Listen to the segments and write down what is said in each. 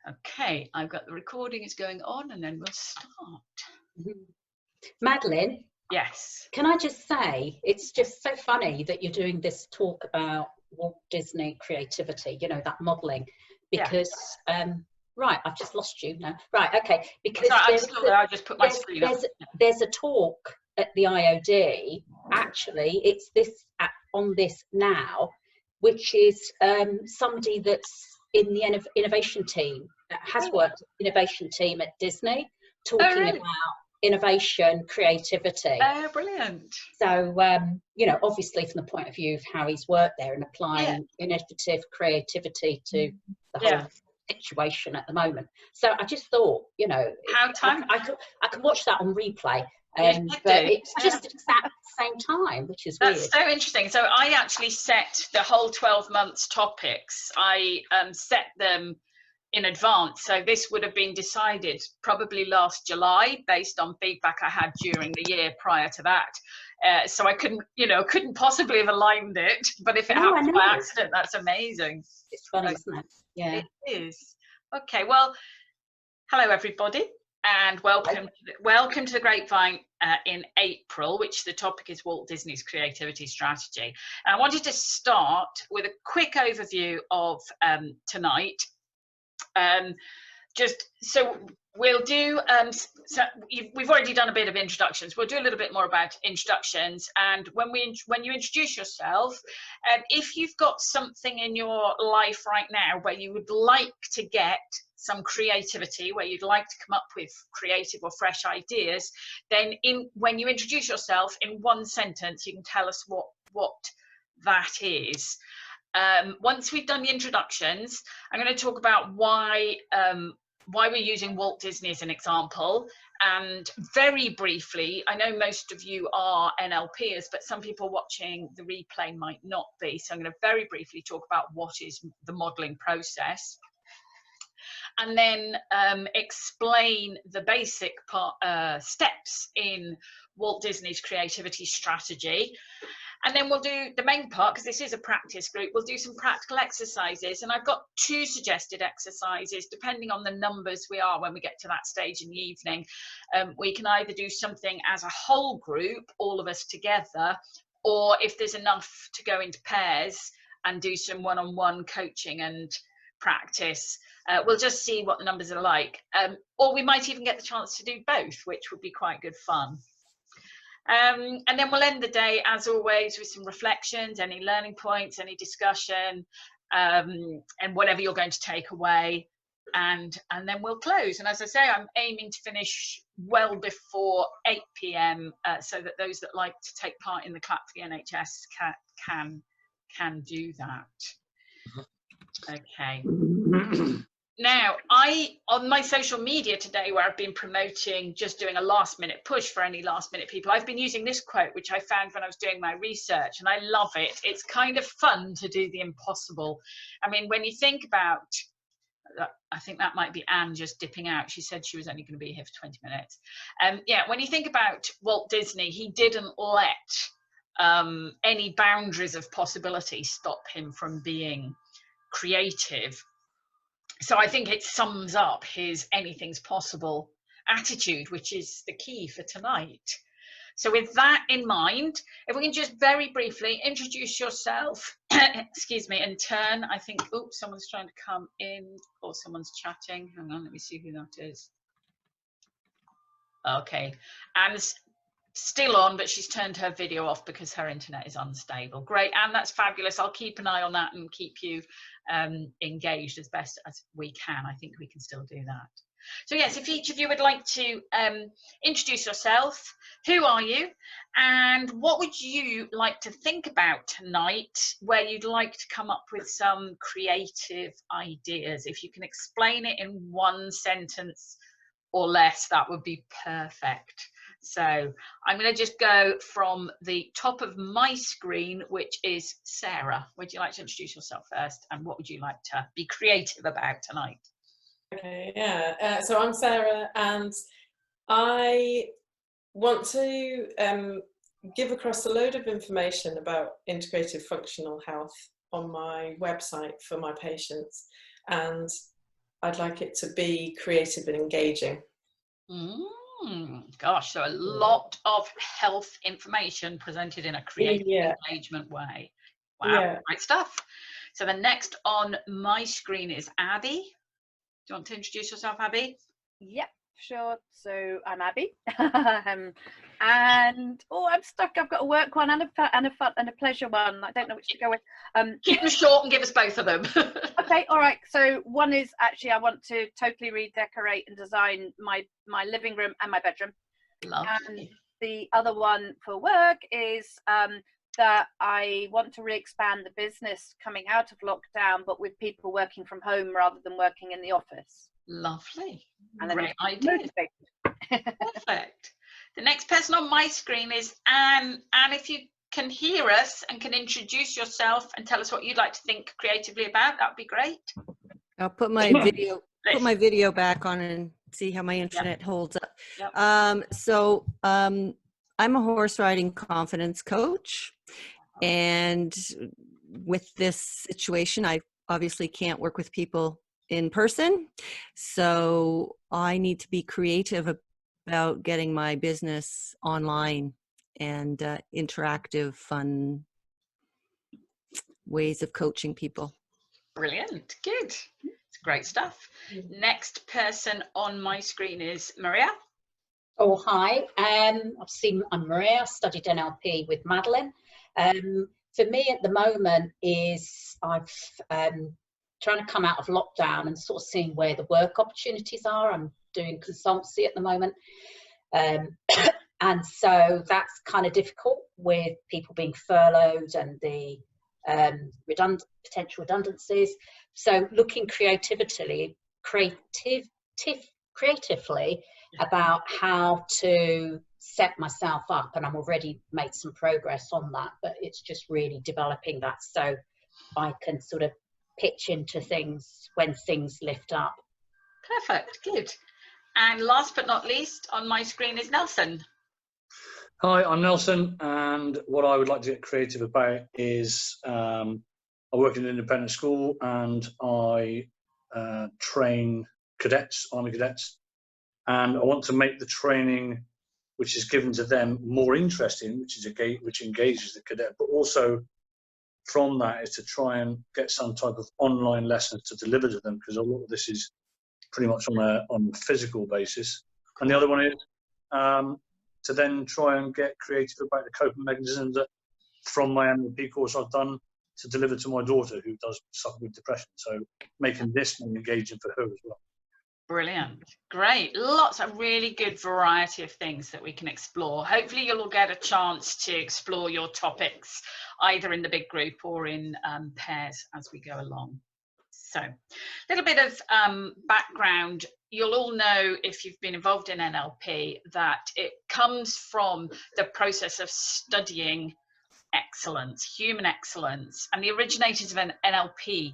Okay, I've got the recording is going on, and then we'll start. Madeleine, Yes. can I just say, it's just so funny that you're doing this talk about Walt Disney creativity, you know, that modelling, because, right, I've just lost you now. Right, okay, because sorry, I'll just put my screen up. There's a talk at the IOD, actually, it's this, on this now, which is somebody that's in the innovation team, that has worked innovation team at Disney, talking about innovation, creativity. Oh, brilliant. So, you know, obviously from the point of view of how he's worked there and applying innovative creativity to the whole situation at the moment. So I just thought, you know, I can watch that on replay. But it's just at the same time, which is weird. That's so interesting. So I actually set the whole 12 months topics. I set them in advance. So this would have been decided probably last July based on feedback I had during the year prior to that. So I couldn't possibly have aligned it. But if it happened by accident, that's amazing. It's funny, isn't it? Yeah. It is. Okay, well, hello everybody. And welcome to the Grapevine in April, which the topic is Walt Disney's creativity strategy. And I wanted to start with a quick overview of tonight. Just so we'll do, we've already done a bit of introductions. We'll do a little bit more about introductions. And when you introduce yourself, if you've got something in your life right now where you would like to get some creativity, where you'd like to come up with creative or fresh ideas, then when you introduce yourself in one sentence, you can tell us what that is. Once we've done the introductions, I'm going to talk about why we're using Walt Disney as an example. And very briefly, I know most of you are NLPers, but some people watching the replay might not be. So I'm going to very briefly talk about what is the modeling process. And then explain the basic steps in Walt Disney's creativity strategy. And then we'll do the main part, because this is a practice group, we'll do some practical exercises. And I've got 2 suggested exercises, depending on the numbers we are when we get to that stage in the evening. We can either do something as a whole group, all of us together, or if there's enough to go into pairs and do some one-on-one coaching and practice. We'll just see what the numbers are like. Or we might even get the chance to do both, which would be quite good fun. And then we'll end the day, as always, with some reflections, any learning points, any discussion, and whatever you're going to take away. And then we'll close. And as I say, I'm aiming to finish well before 8 p.m. So that those that like to take part in the Clap for the NHS can do that. Okay. Now, on my social media today, where I've been promoting, just doing a last minute push for any last minute people, I've been using this quote, which I found when I was doing my research, and I love it. It's kind of fun to do the impossible. I mean, when you think about, I think that might be Anne just dipping out. She said she was only going to be here for 20 minutes. Yeah, when you think about Walt Disney, he didn't let any boundaries of possibility stop him from being creative. So I think it sums up his anything's possible attitude, which is the key for tonight. So with that in mind, if we can just very briefly introduce yourself, excuse me, and turn, I think, oops, someone's trying to come in or someone's chatting. Hang on, let me see who that is. Okay, Anne's still on, but she's turned her video off because her internet is unstable. Great, Anne, that's fabulous. I'll keep an eye on that and keep you engaged as best as we can. I think we can still do that. So yes, if each of you would like to introduce yourself, who are you, and what would you like to think about tonight, where you'd like to come up with some creative ideas. If you can explain it in one sentence or less, that would be perfect. So I'm going to just go from the top of my screen, which is Sarah. Would you like to introduce yourself first, and what would you like to be creative about tonight? Okay, yeah. So I'm Sarah, and I want to give across a load of information about integrative functional health on my website for my patients. And I'd like it to be creative and engaging. Gosh, so a lot of health information presented in a creative engagement way. Wow, great stuff. So the next on my screen is Abby. Do you want to introduce yourself, Abby? Yep, sure. So I'm Abby, and I'm stuck. I've got a work one and a fun and a pleasure one. I don't know which to go with. Keep them short and give us both of them. Okay, all right. So one is actually I want to totally redecorate and design my living room and my bedroom. Lovely. And the other one for work is that I want to re-expand the business coming out of lockdown, but with people working from home rather than working in the office. Lovely. And great idea. Perfect. The next person on my screen is Anne. Anne, if you can hear us and can introduce yourself and tell us what you'd like to think creatively about, that would be great. I'll put my video back on and see how my internet holds up. I'm a horse riding confidence coach, and with this situation I obviously can't work with people in person, so I need to be creative about getting my business online and interactive, fun ways of coaching people. Brilliant. Good. It's great stuff. Next person on my screen is Maria. Oh, hi. I'm Maria. I studied NLP with Madeleine. For me at the moment is I've trying to come out of lockdown and sort of seeing where the work opportunities are. I'm doing consultancy at the moment. And so that's kind of difficult with people being furloughed and the potential redundancies. So looking creatively about how to set myself up, and I'm already made some progress on that, but it's just really developing that so I can sort of pitch into things when things lift up. Perfect. Good. And last but not least on my screen is Nelson. Hi, I'm Nelson, and what I would like to get creative about is I work in an independent school and I train cadets, Army cadets, and I want to make the training which is given to them more interesting, which engages the cadet, but also from that is to try and get some type of online lessons to deliver to them, because a lot of this is pretty much on a physical basis. And the other one is to then try and get creative about the coping mechanisms that from my NLP course I've done to deliver to my daughter who does suffer with depression. So making this more engaging for her as well. Brilliant. Great. Lots of really good variety of things that we can explore. Hopefully you'll all get a chance to explore your topics either in the big group or in pairs as we go along. So a little bit of background. You'll all know, if you've been involved in NLP, that it comes from the process of studying excellence, human excellence. And the originators of NLP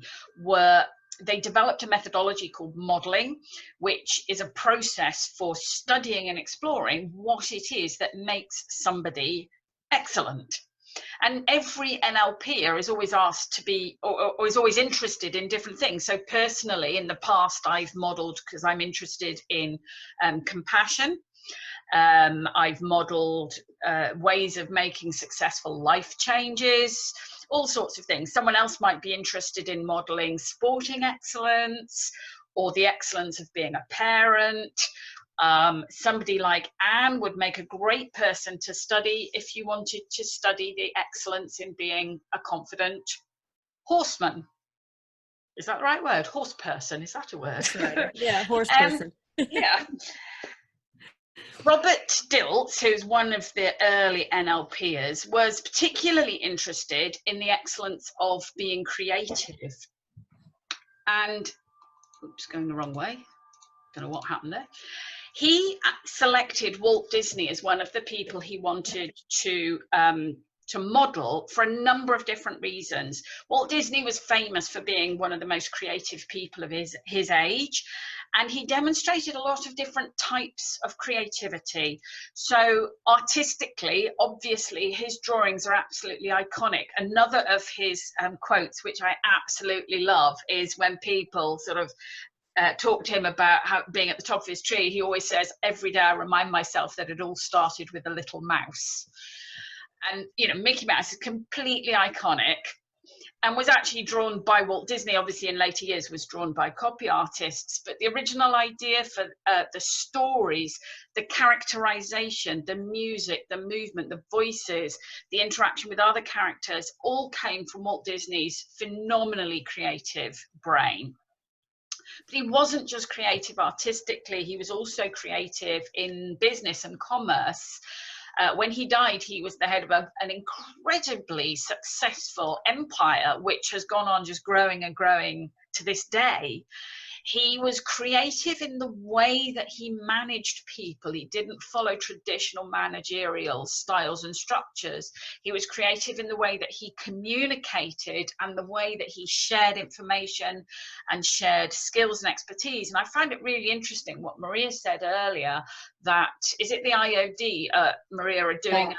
they developed a methodology called modeling, which is a process for studying and exploring what it is that makes somebody excellent. And every NLPer is always asked to be, or is always interested in different things. So personally, in the past, I've modeled because I'm interested in compassion. I've modeled ways of making successful life changes, all sorts of things. Someone else might be interested in modeling sporting excellence or the excellence of being a parent. Somebody like Anne would make a great person to study if you wanted to study the excellence in being a confident horseman. Is that the right word? Horse person, is that a word? Right. Yeah, horse person. Yeah. Robert Dilts, who's one of the early NLPers, was particularly interested in the excellence of being creative. And, oops, going the wrong way. Don't know what happened there. He selected Walt Disney as one of the people he wanted to model for a number of different reasons. Walt Disney was famous for being one of the most creative people of his age, and he demonstrated a lot of different types of creativity. So artistically, obviously, his drawings are absolutely iconic. Another of his quotes, which I absolutely love, is when people sort of talk to him about how being at the top of his tree, he always says, every day I remind myself that it all started with a little mouse. And, you know, Mickey Mouse is completely iconic and was actually drawn by Walt Disney, obviously in later years was drawn by copy artists, but the original idea for the stories, the characterization, the music, the movement, the voices, the interaction with other characters, all came from Walt Disney's phenomenally creative brain. But he wasn't just creative artistically, he was also creative in business and commerce. When he died, he was the head of an incredibly successful empire, which has gone on just growing and growing to this day. He was creative in the way that he managed people. He didn't follow traditional managerial styles and structures. He was creative in the way that he communicated and the way that he shared information and shared skills and expertise. And I find it really interesting what Maria said earlier, that, is it the IOD, Maria, are doing?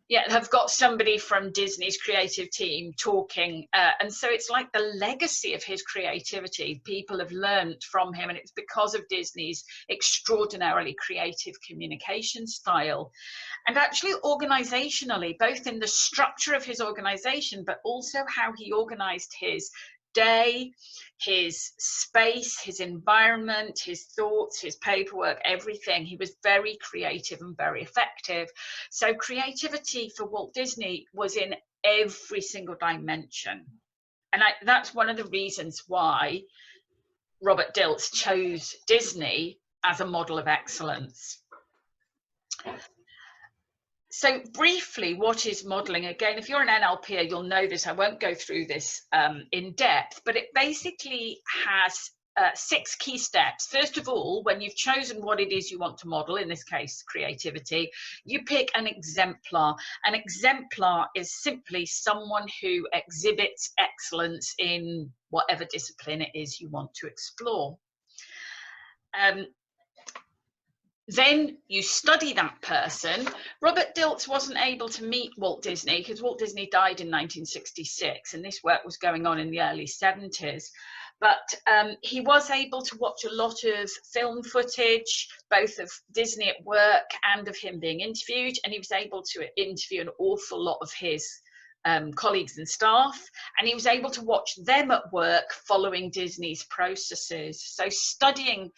Yeah, have got somebody from Disney's creative team talking, and so it's like the legacy of his creativity. People have learned from him, and it's because of Disney's extraordinarily creative communication style. And actually organizationally, both in the structure of his organization, but also how he organized his day, his space, his environment, his thoughts, his paperwork, everything. He was very creative and very effective. So creativity for Walt Disney was in every single dimension. And that's one of the reasons why Robert Dilts chose Disney as a model of excellence. So briefly, what is modeling? Again, if you're an NLPer, you'll know this. I won't go through this in depth, but it basically has 6 key steps. First of all, when you've chosen what it is you want to model, in this case, creativity, you pick an exemplar. An exemplar is simply someone who exhibits excellence in whatever discipline it is you want to explore. Then you study that person. Robert Dilts wasn't able to meet Walt Disney because Walt Disney died in 1966 and this work was going on in the early 70s. But he was able to watch a lot of film footage, both of Disney at work and of him being interviewed, and he was able to interview an awful lot of his colleagues and staff, and he was able to watch them at work following Disney's processes. So studying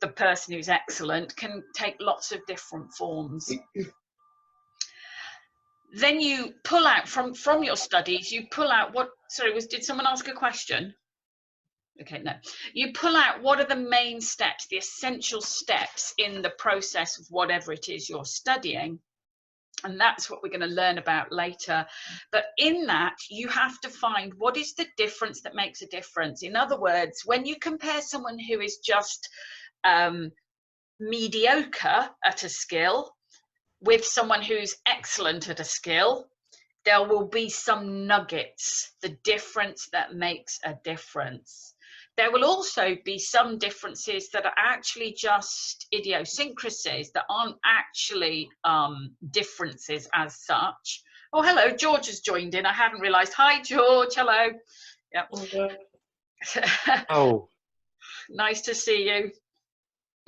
the person who's excellent can take lots of different forms. Then you pull out from your studies, you pull out what, sorry, did someone ask a question? Okay, no. You pull out what are the main steps, the essential steps in the process of whatever it is you're studying. And that's what we're going to learn about later. But in that, you have to find what is the difference that makes a difference. In other words, when you compare someone who is just mediocre at a skill with someone who's excellent at a skill, there will be some nuggets, the difference that makes a difference. There will also be some differences that are actually just idiosyncrasies, that aren't actually differences as such. Oh, hello, George has joined in. I hadn't realised. Hi, George. Hello. Yep. Oh. Nice to see you.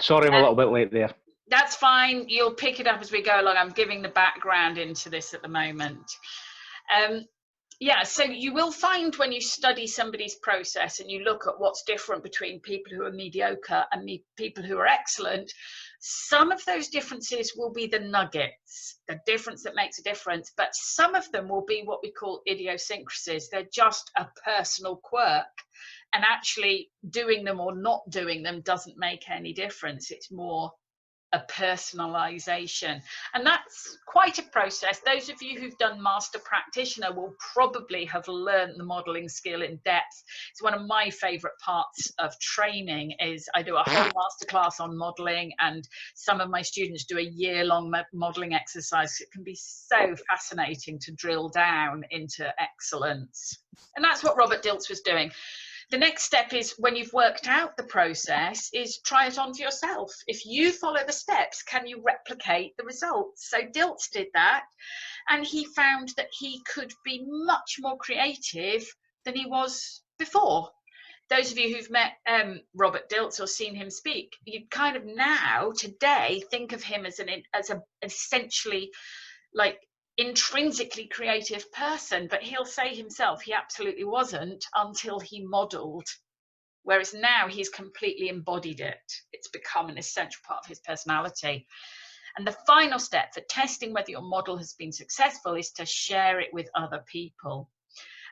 Sorry, I'm a little bit late there. That's fine. You'll pick it up as we go along. I'm giving the background into this at the moment. Yeah, so you will find when you study somebody's process and you look at what's different between people who are mediocre and people who are excellent, some of those differences will be the nuggets, the difference that makes a difference, but some of them will be what we call idiosyncrasies. They're just a personal quirk, and actually doing them or not doing them doesn't make any difference. It's more a personalization, and that's quite a process. Those of you who've done master practitioner will probably have learned the modeling skill in depth. It's one of my favorite parts of training. Is I do a whole masterclass on modeling, and some of my students do a year-long modeling exercise. It can be so fascinating to drill down into excellence, and that's what Robert Dilts was doing. The next step is, when you've worked out the process, is try it on for yourself. If you follow the steps, can you replicate the results? So Dilts did that, and he found that he could be much more creative than he was before. those of you who've met Robert Dilts or seen him speak, you kind of now today think of him as an essentially like intrinsically creative person, but he'll say himself he absolutely wasn't until he modeled, whereas now he's completely embodied it. It's become an essential part of his personality. And the final step for testing whether your model has been successful is to share it with other people.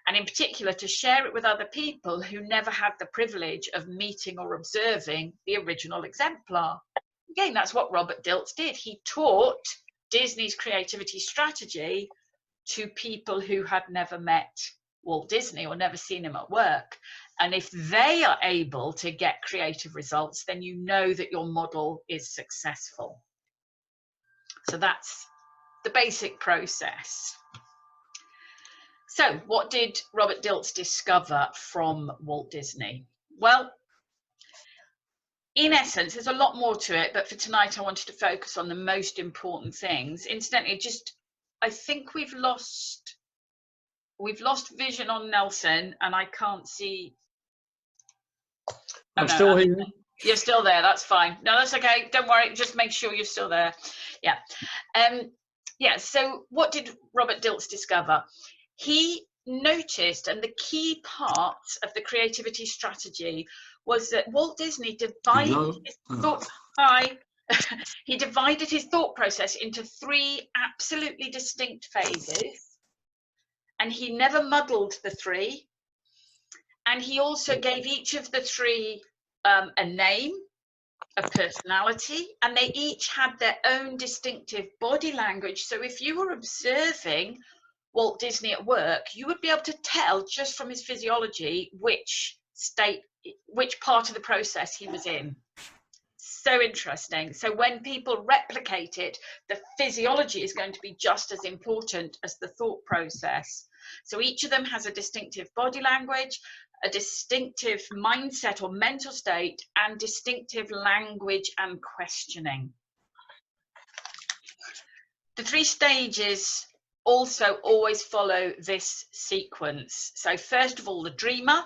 And in particular, to share it with other people who never had the privilege of meeting or observing the original exemplar. Again, that's what Robert Dilts did. He taught Disney's creativity strategy to people who had never met Walt Disney or never seen him at work. And if they are able to get creative results, then you know that your model is successful. So that's the basic process. So what did Robert Dilts discover from Walt Disney? Well, in essence, there's a lot more to it, but for tonight I wanted to focus on the most important things. Incidentally, I think we've lost vision on Nelson, and I can't see. I'm still here. You're still there, that's fine. No, that's okay, don't worry, just make sure you're still there. Yeah. Yeah, so what did Robert Dilts discover? He noticed, and the key part of the creativity strategy was that Walt Disney divided his thoughts. He divided his thought process into 3 absolutely distinct phases, and he never muddled the 3. And he also gave each of the 3 a name, a personality, and they each had their own distinctive body language. So if you were observing Walt Disney at work, you would be able to tell just from his physiology which part of the process he was in. So interesting. So when people replicate it, the physiology is going to be just as important as the thought process. So each of them has a distinctive body language, a distinctive mindset or mental state, and distinctive language and questioning. The 3 stages also always follow this sequence. So first of all, the dreamer,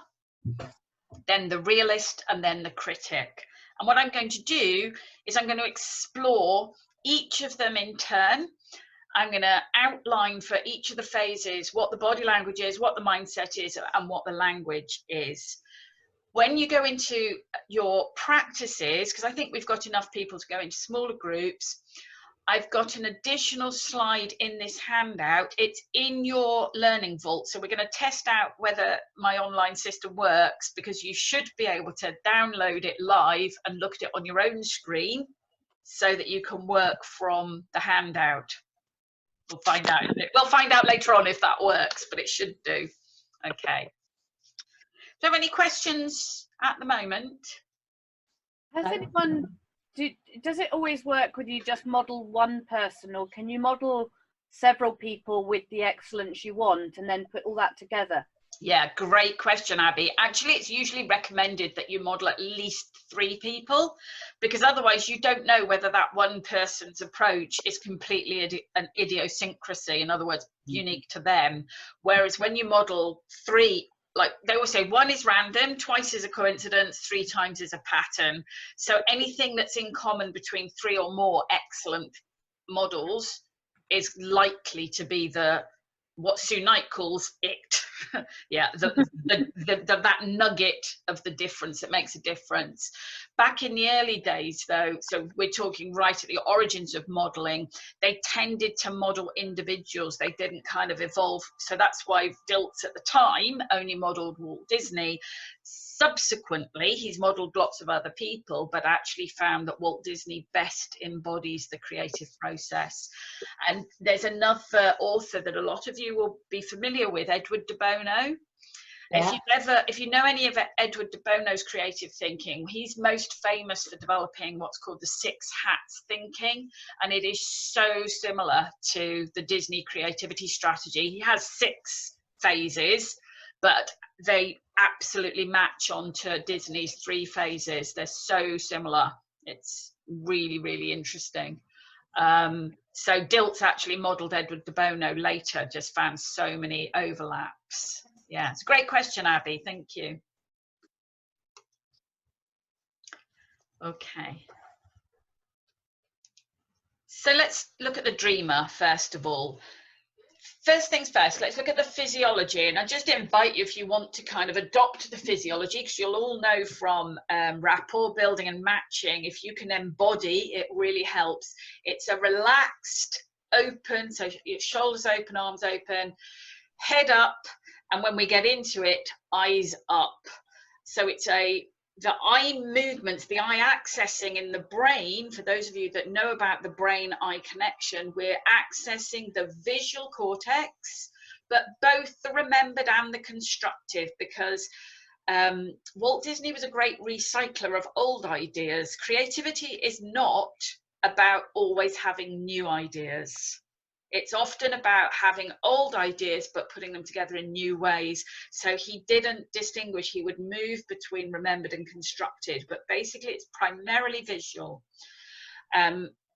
then the realist, and then the critic. And what I'm going to do is I'm going to explore each of them in turn. I'm going to outline for each of the phases what the body language is, what the mindset is, and what the language is. When you go into your practices, because I think we've got enough people to go into smaller groups, I've got an additional slide in this handout. It's in your learning vault. So we're going to test out whether my online system works, because you should be able to download it live and look at it on your own screen so that you can work from the handout. We'll find out. We'll find out later on if that works, but it should do. Okay. Do you have any questions at the moment? Has anyone, does it always work when you just model one person, or can you model several people with the excellence you want and then put all that together? Yeah, great question, Abby. Actually, it's usually recommended that you model at least 3 people, because otherwise you don't know whether that one person's approach is completely an idiosyncrasy, in other words, unique to them. Whereas when you model 3, like they always say, 1 is random, twice is a coincidence, 3 times is a pattern. So anything that's in common between 3 or more excellent models is likely to be what Sue Knight calls it. Yeah, that nugget of the difference that makes a difference. Back in the early days, though, so we're talking right at the origins of modeling, they tended to model individuals. They didn't kind of evolve. So that's why Dilts at the time only modeled Walt Disney. Subsequently, he's modeled lots of other people, but actually found that Walt Disney best embodies the creative process. And there's another author that a lot of you will be familiar with, Edward de Bono. Yeah. If you know any of Edward de Bono's creative thinking, he's most famous for developing what's called the 6 hats thinking, and it is so similar to the Disney creativity strategy. He has 6 phases, but they absolutely match onto Disney's 3 phases. They're so similar. It's really, really interesting. So Dilts actually modeled Edward de Bono later, just found so many overlaps. Yeah, it's a great question, Abby. Thank you. Okay. So let's look at the dreamer first of all. First things first, let's look at the physiology, and I just invite you, if you want to kind of adopt the physiology, because you'll all know from rapport building and matching, if you can embody, it really helps. It's a relaxed, open, so your shoulders open, arms open, head up, and when we get into it, eyes up. So it's the eye movements, the eye accessing in the brain. For those of you that know about the brain-eye connection, we're accessing the visual cortex, but both the remembered and the constructive, because Walt Disney was a great recycler of old ideas. Creativity is not about always having new ideas. It's often about having old ideas but putting them together in new ways. So he didn't distinguish, he would move between remembered and constructed, but basically it's primarily visual.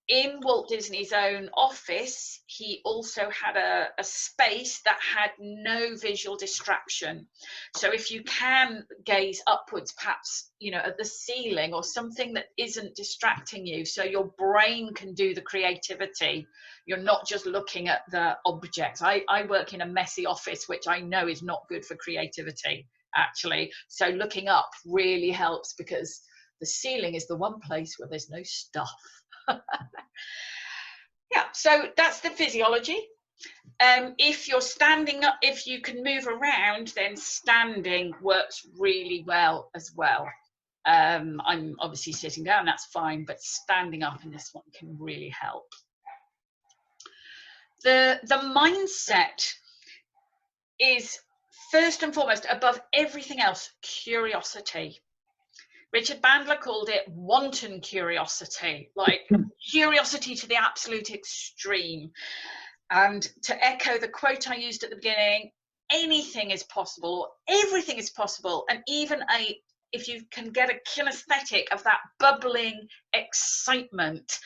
In Walt Disney's own office, he also had a space that had no visual distraction. So if you can gaze upwards, perhaps, you know, at the ceiling or something that isn't distracting you, so your brain can do the creativity. You're not just looking at the objects. I work in a messy office, which I know is not good for creativity, actually. So looking up really helps, because the ceiling is the one place where there's no stuff. Yeah, so that's the physiology. If you're standing up, if you can move around, then standing works really well as well. I'm obviously sitting down, that's fine, but standing up in this one can really help. The mindset is first and foremost, above everything else, curiosity. Richard Bandler called it wanton curiosity, like curiosity to the absolute extreme. And to echo the quote I used at the beginning, anything is possible, everything is possible. And even if you can get a kinesthetic of that bubbling excitement,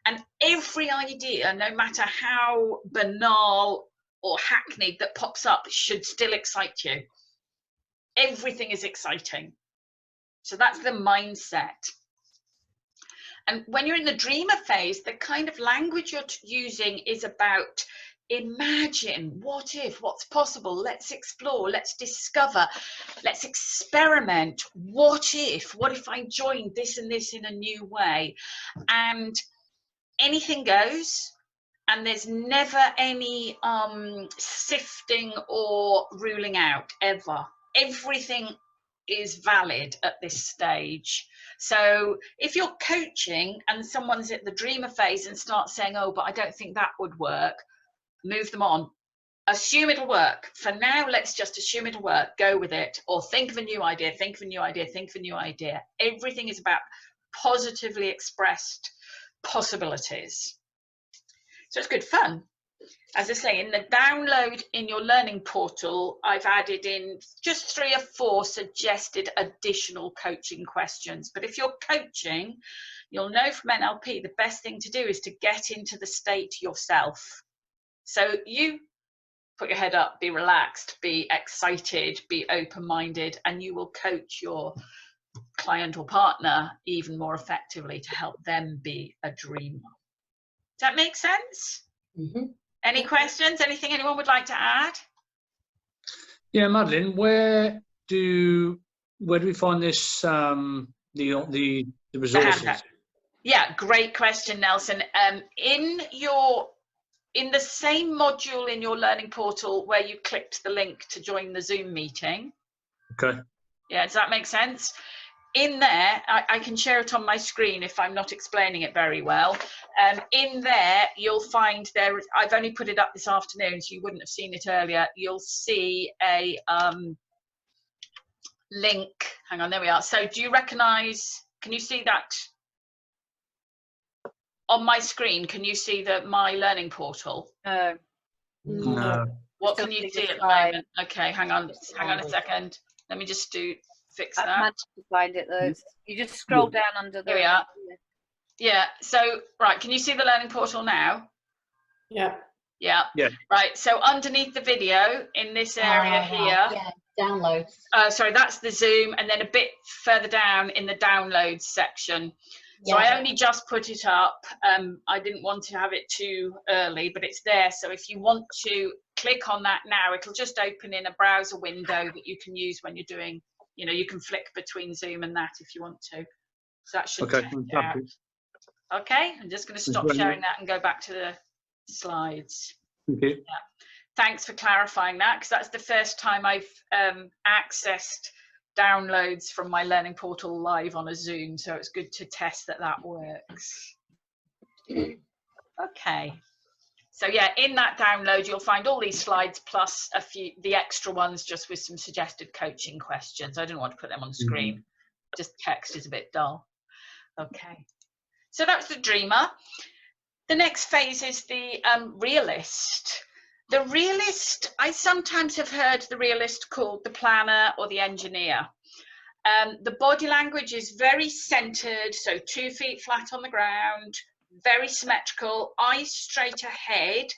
and every idea, no matter how banal or hackneyed that pops up, should still excite you. Everything is exciting. So that's the mindset. And when you're in the dreamer phase, the kind of language you're using is about imagine, what if, what's possible, let's explore, let's discover, let's experiment, what if I joined this and this in a new way. And anything goes, and there's never any sifting or ruling out, ever. Everything is valid at this stage. So if you're coaching and someone's at the dreamer phase and starts saying, oh, but I don't think that would work, move them on. Assume it'll work. For now, let's just assume it'll work. Go with it. Or think of a new idea, think of a new idea, think of a new idea. Everything is about positively expressed possibilities. So it's good fun. As I say, in the download in your learning portal, I've added in just 3 or 4 suggested additional coaching questions. But if you're coaching, you'll know from NLP, the best thing to do is to get into the state yourself. So you put your head up, be relaxed, be excited, be open-minded, and you will coach your client or partner even more effectively to help them be a dreamer. Does that make sense? Mm-hmm. Any questions? Anything anyone would like to add? Yeah, Madeleine, where do we find this the resources? Yeah, great question, Nelson. In the same module in your learning portal where you clicked the link to join the Zoom meeting. Okay. Yeah, does that make sense? In there, I can share it on my screen if I'm not explaining it very well. In there, you'll find there, I've only put it up this afternoon, so you wouldn't have seen it earlier. You'll see a link. Hang on, there we are. So do you recognize, can you see that on my screen? Can you see my learning portal? No. No. What can you see at the moment? Okay, hang on a second. Let me just fix that. I've managed to find it though. You just scroll down under the. Here we are. Yeah, so right, can you see the learning portal now? Yeah. Yeah. Yeah. Right, so underneath the video in this area here, Yeah. Downloads. Sorry, that's the Zoom, and then a bit further down in the downloads section. So Yeah. I only just put it up. I didn't want to have it too early, but it's there. So if you want to click on that now, it'll just open in a browser window that you can use when you're doing, you know, you can flick between Zoom and that if you want to. So that should take it out. Okay, I'm just going to stop sharing that and go back to the slides. Okay. Yeah. Thanks for clarifying that, because that's the first time I've accessed downloads from my learning portal live on a Zoom, so it's good to test that that works. Okay, so yeah, in that download you'll find all these slides plus a few, the extra ones just with some suggested coaching questions. I didn't want to put them on the screen, just text is a bit dull. Okay, so that's the dreamer. The next phase is the realist. The realist, I sometimes have heard the realist called the planner or the engineer. The body language is very centered, so 2 feet flat on the ground, very symmetrical, eyes straight ahead.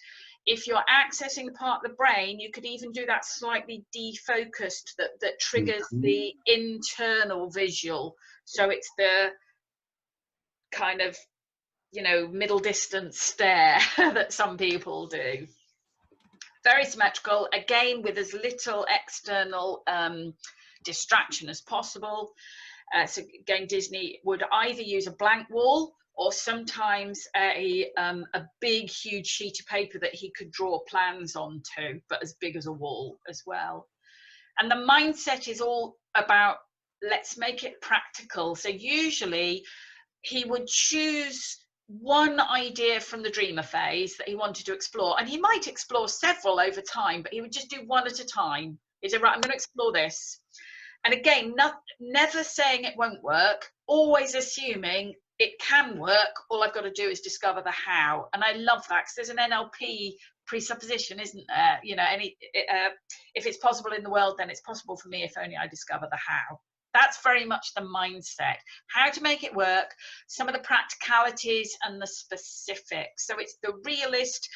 If you're accessing the part of the brain, you could even do that slightly defocused that triggers the internal visual. So it's the kind of, you know, middle distance stare that some people do. Very symmetrical, again with as little external distraction as possible. So again, Disney would either use a blank wall or sometimes a big, huge sheet of paper that he could draw plans onto, but as big as a wall as well. And the mindset is all about, let's make it practical. So usually he would choose one idea from the dreamer phase that he wanted to explore, and he might explore several over time, but he would just do one at a time. He said, right, I'm going to explore this. And again, never saying it won't work, always assuming it can work. All I've got to do is discover the how. And I love that, because there's an NLP presupposition, isn't there? You know, if it's possible in the world, then it's possible for me if only I discover the how. That's very much the mindset. How to make it work, some of the practicalities and the specifics. So it's the realist,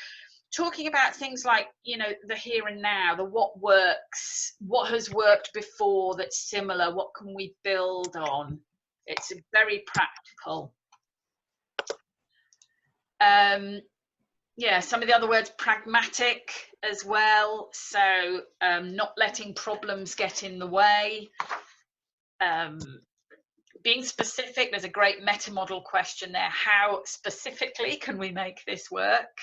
talking about things like, you know, the here and now, the what works, what has worked before that's similar, what can we build on. It's very practical. Yeah, some of the other words, pragmatic as well. So not letting problems get in the way. Being specific, there's a great meta model question there. How specifically can we make this work?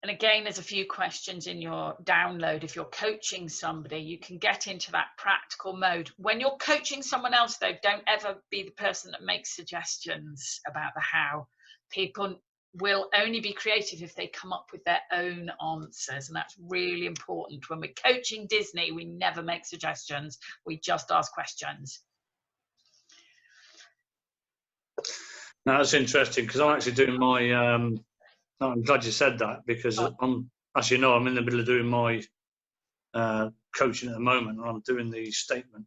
And again, there's a few questions in your download. If you're coaching somebody, you can get into that practical mode. When you're coaching someone else, though, don't ever be the person that makes suggestions about the how. People will only be creative if they come up with their own answers, and that's really important. When we're coaching Disney, we never make suggestions, we just ask questions. Now that's interesting, because I'm actually doing my I'm glad you said that, because as you know, I'm in the middle of doing my coaching at the moment, and I'm doing the statement.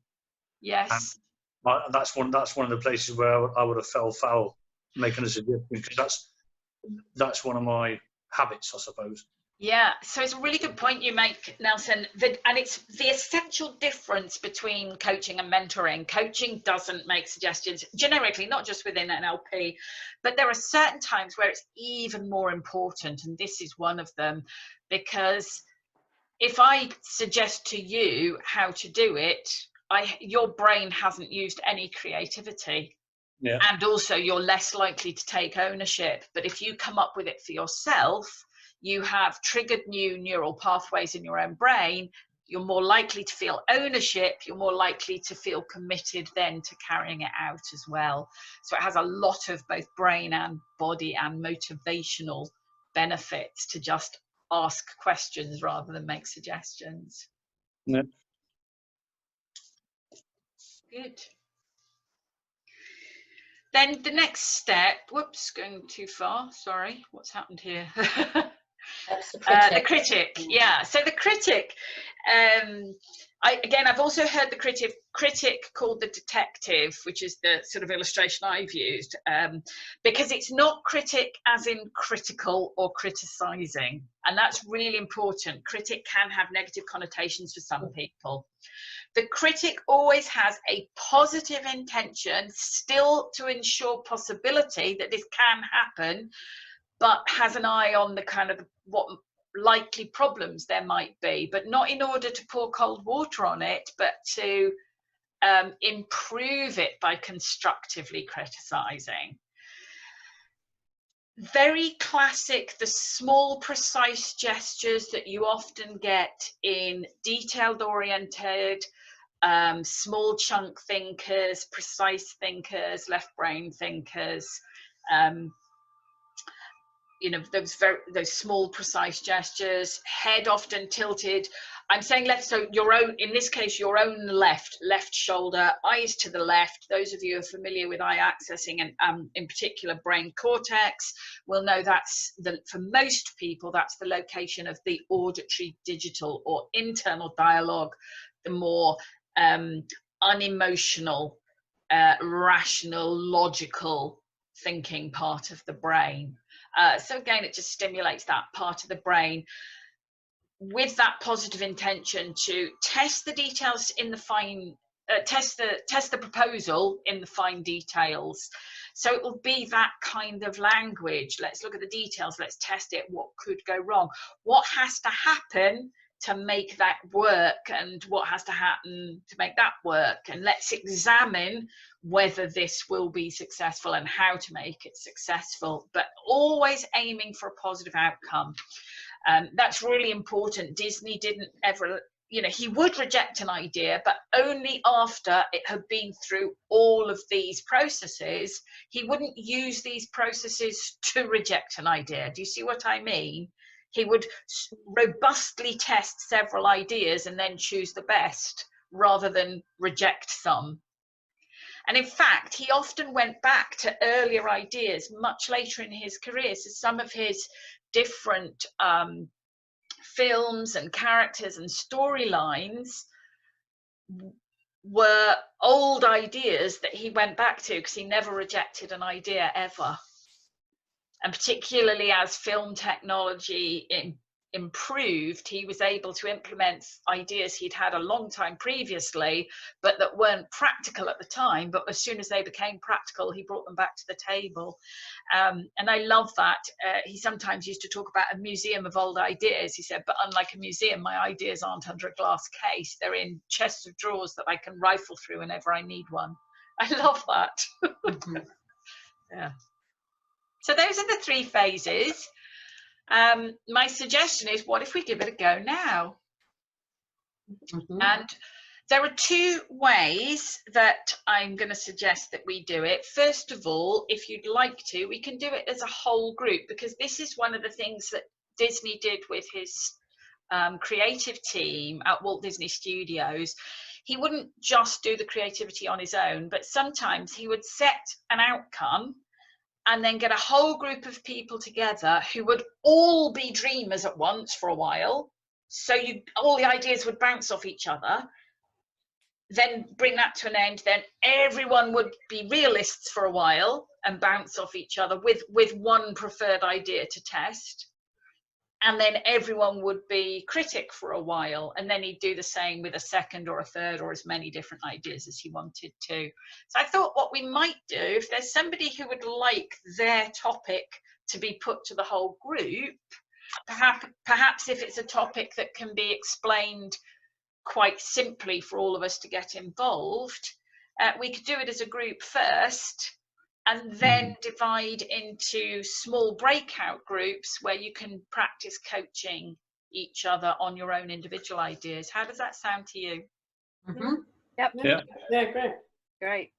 Yes. And that's one of the places where I would have fell foul making a suggestion, because that's one of my habits, I suppose. Yeah, so it's a really good point you make, Nelson, and it's the essential difference between coaching and mentoring. Coaching doesn't make suggestions, generically, not just within NLP, but there are certain times where it's even more important, and this is one of them, because if I suggest to you how to do it, your brain hasn't used any creativity. Yeah. And also you're less likely to take ownership. But if you come up with it for yourself, you have triggered new neural pathways in your own brain, you're more likely to feel ownership, you're more likely to feel committed then to carrying it out as well. So it has a lot of both brain and body and motivational benefits to just ask questions rather than make suggestions. Yeah. Good. Then the next step, whoops, going too far, sorry, what's happened here? That's the The critic, yeah. So the critic, I've also heard the critic called the detective, which is the sort of illustration I've used, because it's not critic as in critical or criticizing, and that's really important. Critic can have negative connotations for some people. The critic always has a positive intention, still to ensure possibility that this can happen, but has an eye on the kind of what likely problems there might be, but not in order to pour cold water on it, but to improve it by constructively criticizing. Very classic, the small precise gestures that you often get in detailed oriented, small chunk thinkers, precise thinkers, left brain thinkers, you know, those small precise gestures, head often tilted. I'm saying left, so your own, in this case, your own left shoulder, eyes to the left. Those of you who are familiar with eye accessing and in particular brain cortex will know that's for most people, that's the location of the auditory, digital or internal dialogue, the more unemotional, rational, logical thinking part of the brain. So again, it just stimulates that part of the brain with that positive intention to test the details in the fine, test the proposal in the fine details. So it will be that kind of language. Let's look at the details. Let's test it. What could go wrong? What has to happen to make that work, and what has to happen to make that work? And let's examine whether this will be successful and how to make it successful, but always aiming for a positive outcome. That's really important. Disney didn't ever, you know, he would reject an idea, but only after it had been through all of these processes. He wouldn't use these processes to reject an idea. Do you see what I mean? He would robustly test several ideas and then choose the best rather than reject some. And in fact, he often went back to earlier ideas much later in his career. So some of his different films and characters and storylines were old ideas that he went back to because he never rejected an idea ever. And particularly as film technology improved, he was able to implement ideas he'd had a long time previously, but that weren't practical at the time. But as soon as they became practical, he brought them back to the table. And I love that. He sometimes used to talk about a museum of old ideas. He said, but unlike a museum, my ideas aren't under a glass case. They're in chests of drawers that I can rifle through whenever I need one. I love that. Yeah. So those are the 3 phases. My suggestion is, what if we give it a go now? And there are 2 ways that I'm going to suggest that we do it. First of all, if you'd like to, we can do it as a whole group, because this is one of the things that Disney did with his creative team at Walt Disney Studios. He wouldn't just do the creativity on his own, but sometimes he would set an outcome and then get a whole group of people together who would all be dreamers at once for a while. So all the ideas would bounce off each other, then bring that to an end. Then everyone would be realists for a while and bounce off each other with one preferred idea to test. And then everyone would be critic for a while, and then he'd do the same with a second or a third or as many different ideas as he wanted to. So I thought what we might do, if there's somebody who would like their topic to be put to the whole group, perhaps if it's a topic that can be explained quite simply for all of us to get involved, we could do it as a group first, and then divide into small breakout groups where you can practice coaching each other on your own individual ideas. How does that sound to you? Yep. Yeah. Yeah, great. Great.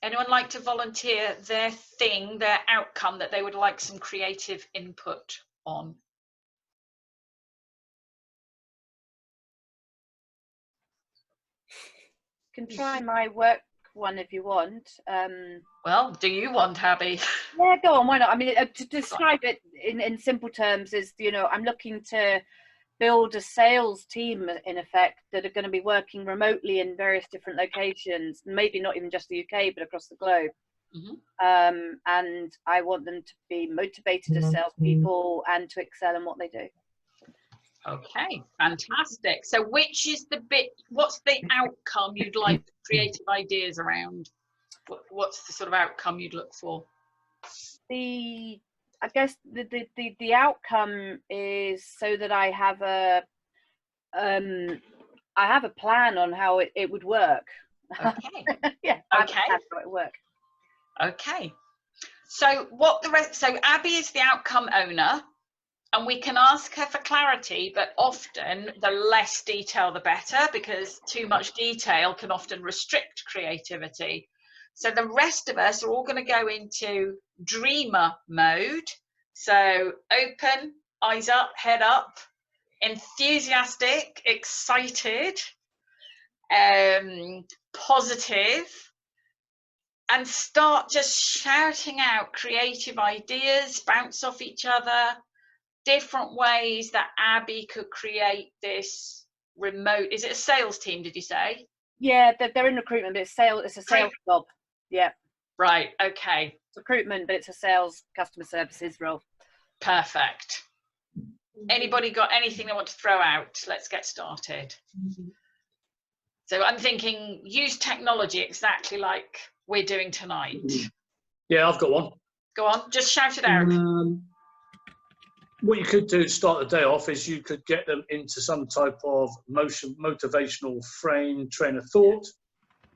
Anyone like to volunteer their thing, their outcome that they would like some creative input on? Can try my work one if you want. Well, do you want, Abby? Yeah, go on, why not? I mean, to describe it in simple terms is, you know, I'm looking to build a sales team, in effect, that are going to be working remotely in various different locations, maybe not even just the UK, but across the globe. And I want them to be motivated as salespeople and to excel in what they do. Okay, fantastic. So which is the bit, what's the outcome you'd like creative ideas around? What's the sort of outcome you'd look for? I guess the outcome is so that I have a plan on how it would work. Okay. Yeah. Okay. How it would work. Okay. So so Abby is the outcome owner, and we can ask her for clarity, but often the less detail the better, because too much detail can often restrict creativity. So the rest of us are all going to go into dreamer mode. So open, eyes up, head up, enthusiastic, excited, positive, and start just shouting out creative ideas, bounce off each other, different ways that Abby could create this remote. Is it a sales team, did you say? Yeah, they're in recruitment, but it's a sales job. Yeah. Right, okay. It's recruitment, but it's a sales customer services role. Perfect. Anybody got anything they want to throw out? Let's get started. So I'm thinking use technology exactly like we're doing tonight. Yeah, I've got one. Go on, just shout it out. What you could do to start the day off is you could get them into some type of motivational train of thought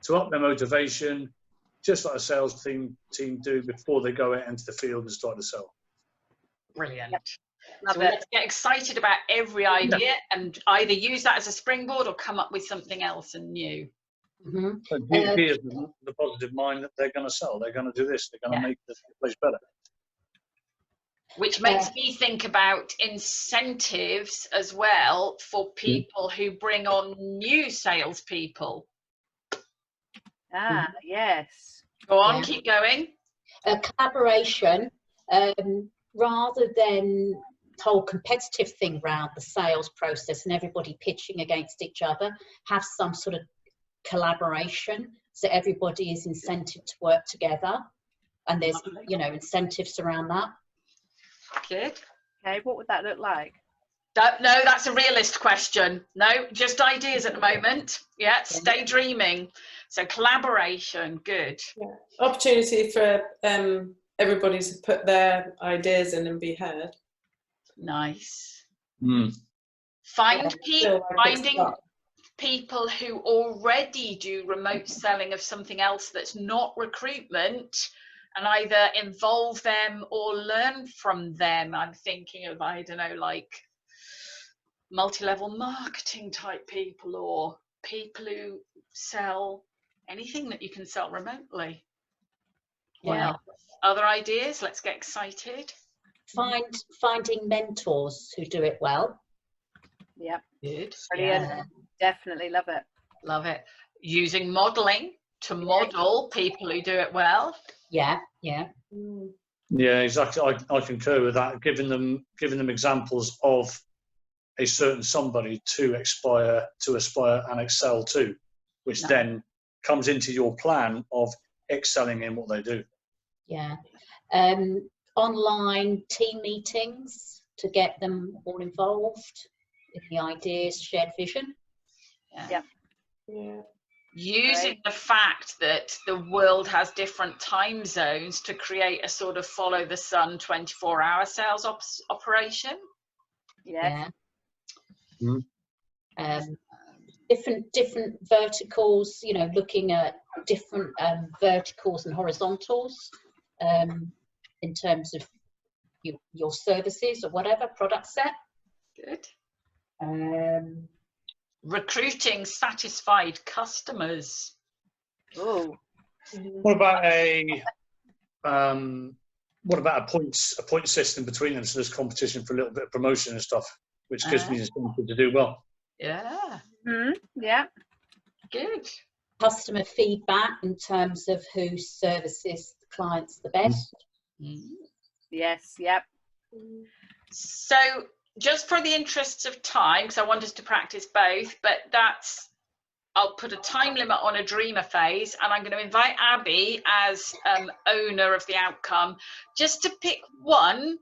to up their motivation, just like a sales team do before they go out into the field and start to sell. Brilliant. Yep. So let's get excited about every idea and either use that as a springboard or come up with something else and new. So here's the positive mind that they're going to sell. They're going to do this. They're going to make the place better. Which makes me think about incentives as well for people who bring on new salespeople. Yes. Go on, keep going. Collaboration, rather than the whole competitive thing around the sales process and everybody pitching against each other, have some sort of collaboration so everybody is incented to work together, and there's, you know, incentives around that. Good. Okay, what would that look like? No, that's a realist question. No, just ideas at the moment. Yeah, stay dreaming. So collaboration, good. Yeah. Opportunity for everybody to put their ideas in and be heard. Nice. Finding people who already do remote selling of something else that's not recruitment, and either involve them or learn from them. I'm thinking of, I don't know, like multi-level marketing type people, or people who sell anything that you can sell remotely. Yeah. Other ideas? Let's get excited. Finding mentors who do it well. Yeah. Good. Brilliant. Yeah. Definitely love it. Love it. Using modeling to model people who do it well. Yeah. Yeah, exactly. I concur with that. Giving them examples of a certain somebody to aspire and excel to, which then comes into your plan of excelling in what they do. Yeah. Online team meetings to get them all involved in the ideas, shared vision. Yeah. Using the fact that the world has different time zones to create a sort of follow the sun 24-hour sales operation. Yeah. Different verticals, you know, looking at different verticals and horizontals in terms of your services or whatever product set. Good. Recruiting satisfied customers. Oh. What about a point system between them, so there's competition for a little bit of promotion and stuff, which gives me the incentive to do well. Yeah. Yeah. Good. customer feedback in terms of who services the clients the best. Yes, yep. So just for the interests of time, because I want us to practice both, but I'll put a time limit on a dreamer phase, and I'm going to invite Abby as owner of the outcome, just to pick one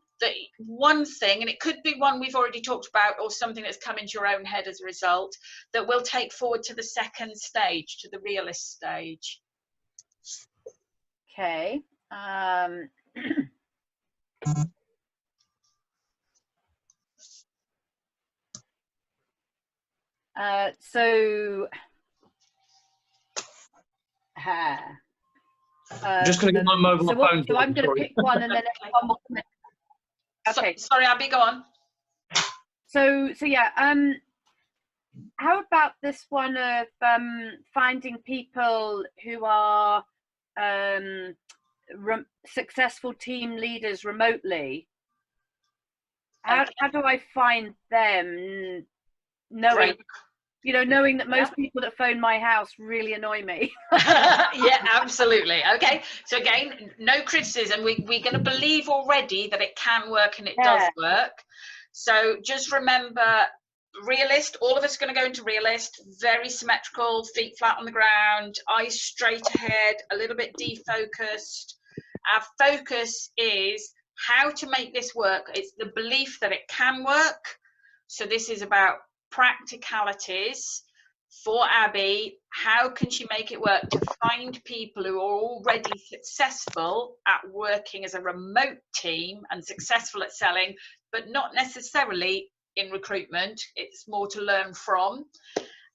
thing, and it could be one we've already talked about or something that's come into your own head as a result, that we'll take forward to the second stage, to the realist stage. Okay. So Just going to get my mobile phone. So I'm going to pick one and then one more. Okay. Sorry, Abby, go on. So yeah. How about this one of finding people who are successful team leaders remotely? How do I find them? Knowing that most people that phone my house really annoy me. Yeah, absolutely. Okay, so again, no criticism. We're going to believe already that it can work, and it does work. So just remember, realist, all of us are going to go into realist, very symmetrical, feet flat on the ground, eyes straight ahead, a little bit defocused. Our focus is how to make this work. It's the belief that it can work. So this is about practicalities for Abby. How can she make it work to find people who are already successful at working as a remote team and successful at selling, but not necessarily in recruitment? It's more to learn from.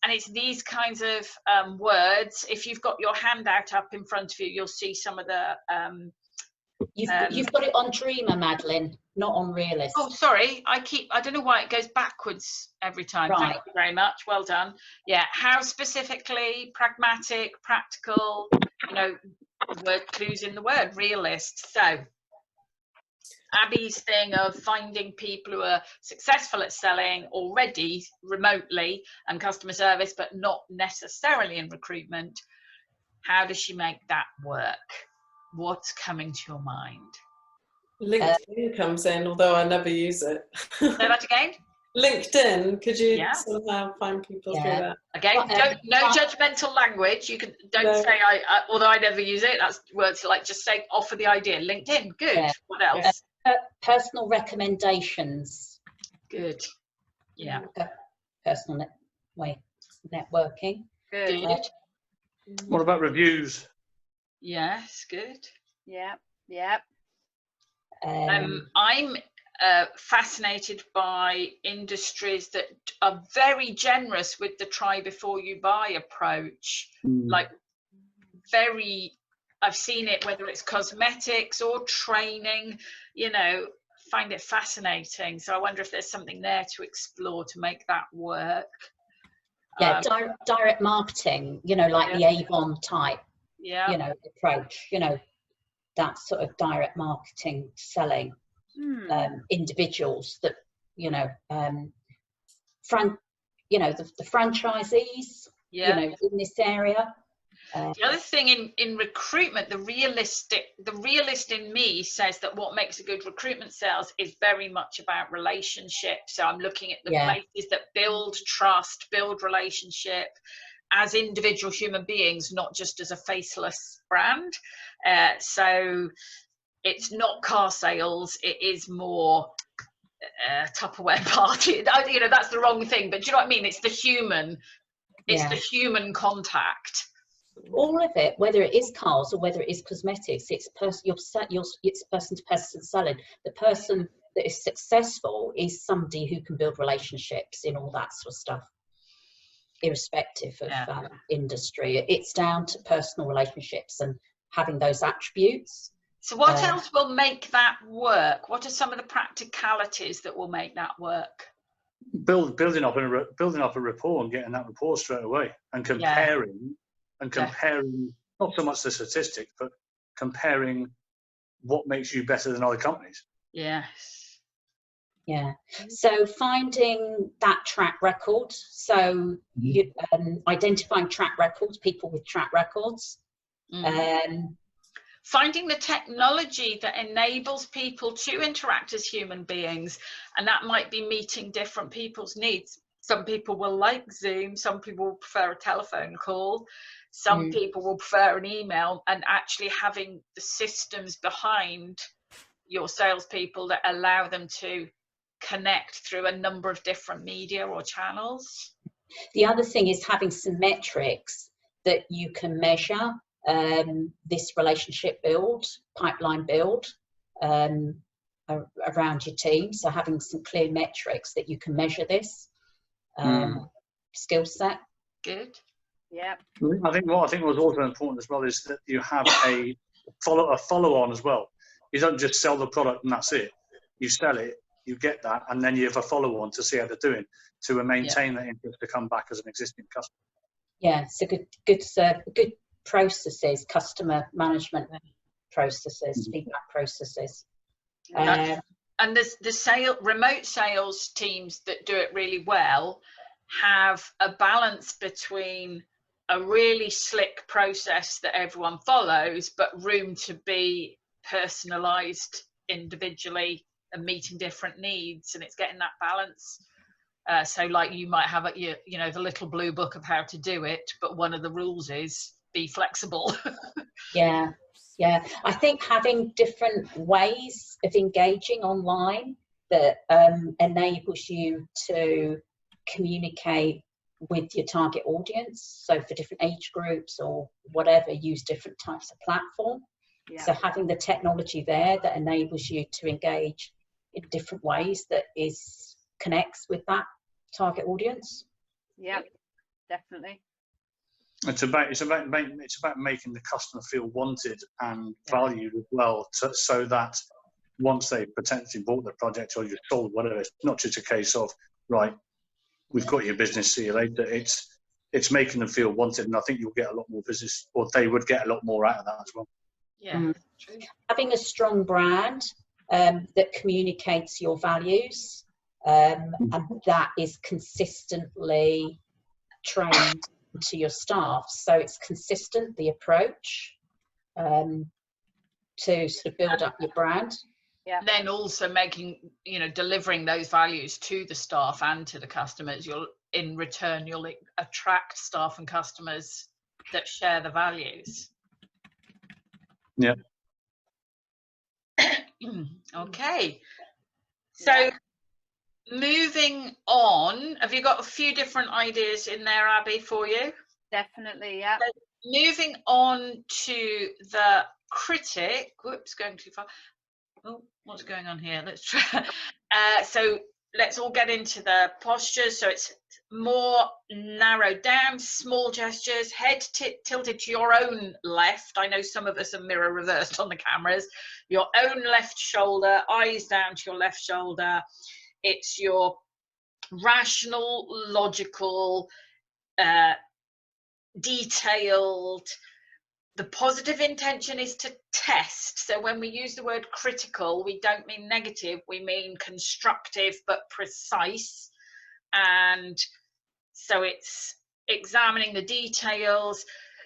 And it's these kinds of words. If you've got your handout up in front of you, you'll see some of the You've got it on Dreamer, Madeleine, not on Realist. Oh, sorry. I don't know why it goes backwards every time. Right. Thank you very much. Well done. Yeah. How specifically, pragmatic, practical, word clues in the word, realist. So Abby's thing of finding people who are successful at selling already remotely and customer service, but not necessarily in recruitment. How does she make that work? What's coming to your mind? LinkedIn comes in, although I never use it. Say that again. LinkedIn, could you somehow find people through that? Again, no judgmental language. You don't say although I never use it. That's words like just say offer the idea. LinkedIn, good. Yeah. What else? Personal recommendations. Good. Yeah. Personal networking. Good. What about reviews? Yes, good. Yeah. I'm fascinated by industries that are very generous with the try before you buy approach. Like I've seen it, whether it's cosmetics or training, find it fascinating. So I wonder if there's something there to explore to make that work. Yeah, direct marketing, like the Avon type, approach, that sort of direct marketing selling, individuals that, the franchisees, in this area. The other thing in recruitment, the realist in me says that what makes a good recruitment sales is very much about relationships. So I'm looking at the places that build trust, build relationship as individual human beings, not just as a faceless brand. So it's not car sales, it is more Tupperware party. That's the wrong thing, but do you know what I mean? It's the human, the human contact. All of it, whether it is cars or whether it is cosmetics, it's person to person selling. The person that is successful is somebody who can build relationships in all that sort of stuff, irrespective of industry. It's down to personal relationships and having those attributes. So what else will make that work? What are some of the practicalities that will make that work? Building up a rapport and getting that rapport straight away, and comparing not so much the statistics, but comparing what makes you better than other companies. Yes. Yeah. So finding that track record. So you, identifying track records, people with track records. Finding the technology that enables people to interact as human beings, and that might be meeting different people's needs. Some people will like Zoom, some people will prefer a telephone call, some people will prefer an email, and actually having the systems behind your salespeople that allow them to connect through a number of different media or channels. The other thing is having some metrics that you can measure this relationship build, pipeline build around your team. So having some clear metrics that you can measure this skill set. Good. Yeah. I think what was also important as well is that you have a follow-on as well. You don't just sell the product and that's it. You sell it, you get that, and then you have a follow-on to see how they're doing, to maintain that interest to come back as an existing customer. Yeah, so good processes, customer management processes, feedback processes. And the remote sales teams that do it really well have a balance between a really slick process that everyone follows, but room to be personalized individually and meeting different needs, and it's getting that balance. So like you might have you know, the little blue book of how to do it, but one of the rules is be flexible. Yeah, I think having different ways of engaging online that enables you to communicate with your target audience. So for different age groups or whatever, use different types of platform. Yeah. So having the technology there that enables you to engage in different ways that connects with that target audience. Yeah, definitely. It's about making the customer feel wanted and valued as well, so that once they potentially bought the project or you've sold whatever, it's not just a case of, right, we've got your business, see you later. It's making them feel wanted, and I think you'll get a lot more business, or they would get a lot more out of that as well. Yeah, true. Having a strong brand that communicates your values, and that is consistently trained to your staff, so it's consistent, the approach to sort of build up your brand. Yeah. Then also delivering those values to the staff and to the customers. In return, you'll attract staff and customers that share the values. Yeah. Okay. So moving on, have you got a few different ideas in there, Abby, for you? Definitely, yeah. So moving on to the Critic. Whoops, going too far. Oh, what's going on here? Let's try. So let's all get into the postures. So it's more narrowed down, small gestures, head tilted to your own left. I know some of us are mirror reversed on the cameras. Your own left shoulder, eyes down to your left shoulder. It's your rational, logical, detailed. The positive intention is to test. So when we use the word critical, we don't mean negative, we mean constructive but precise. And so it's examining the details,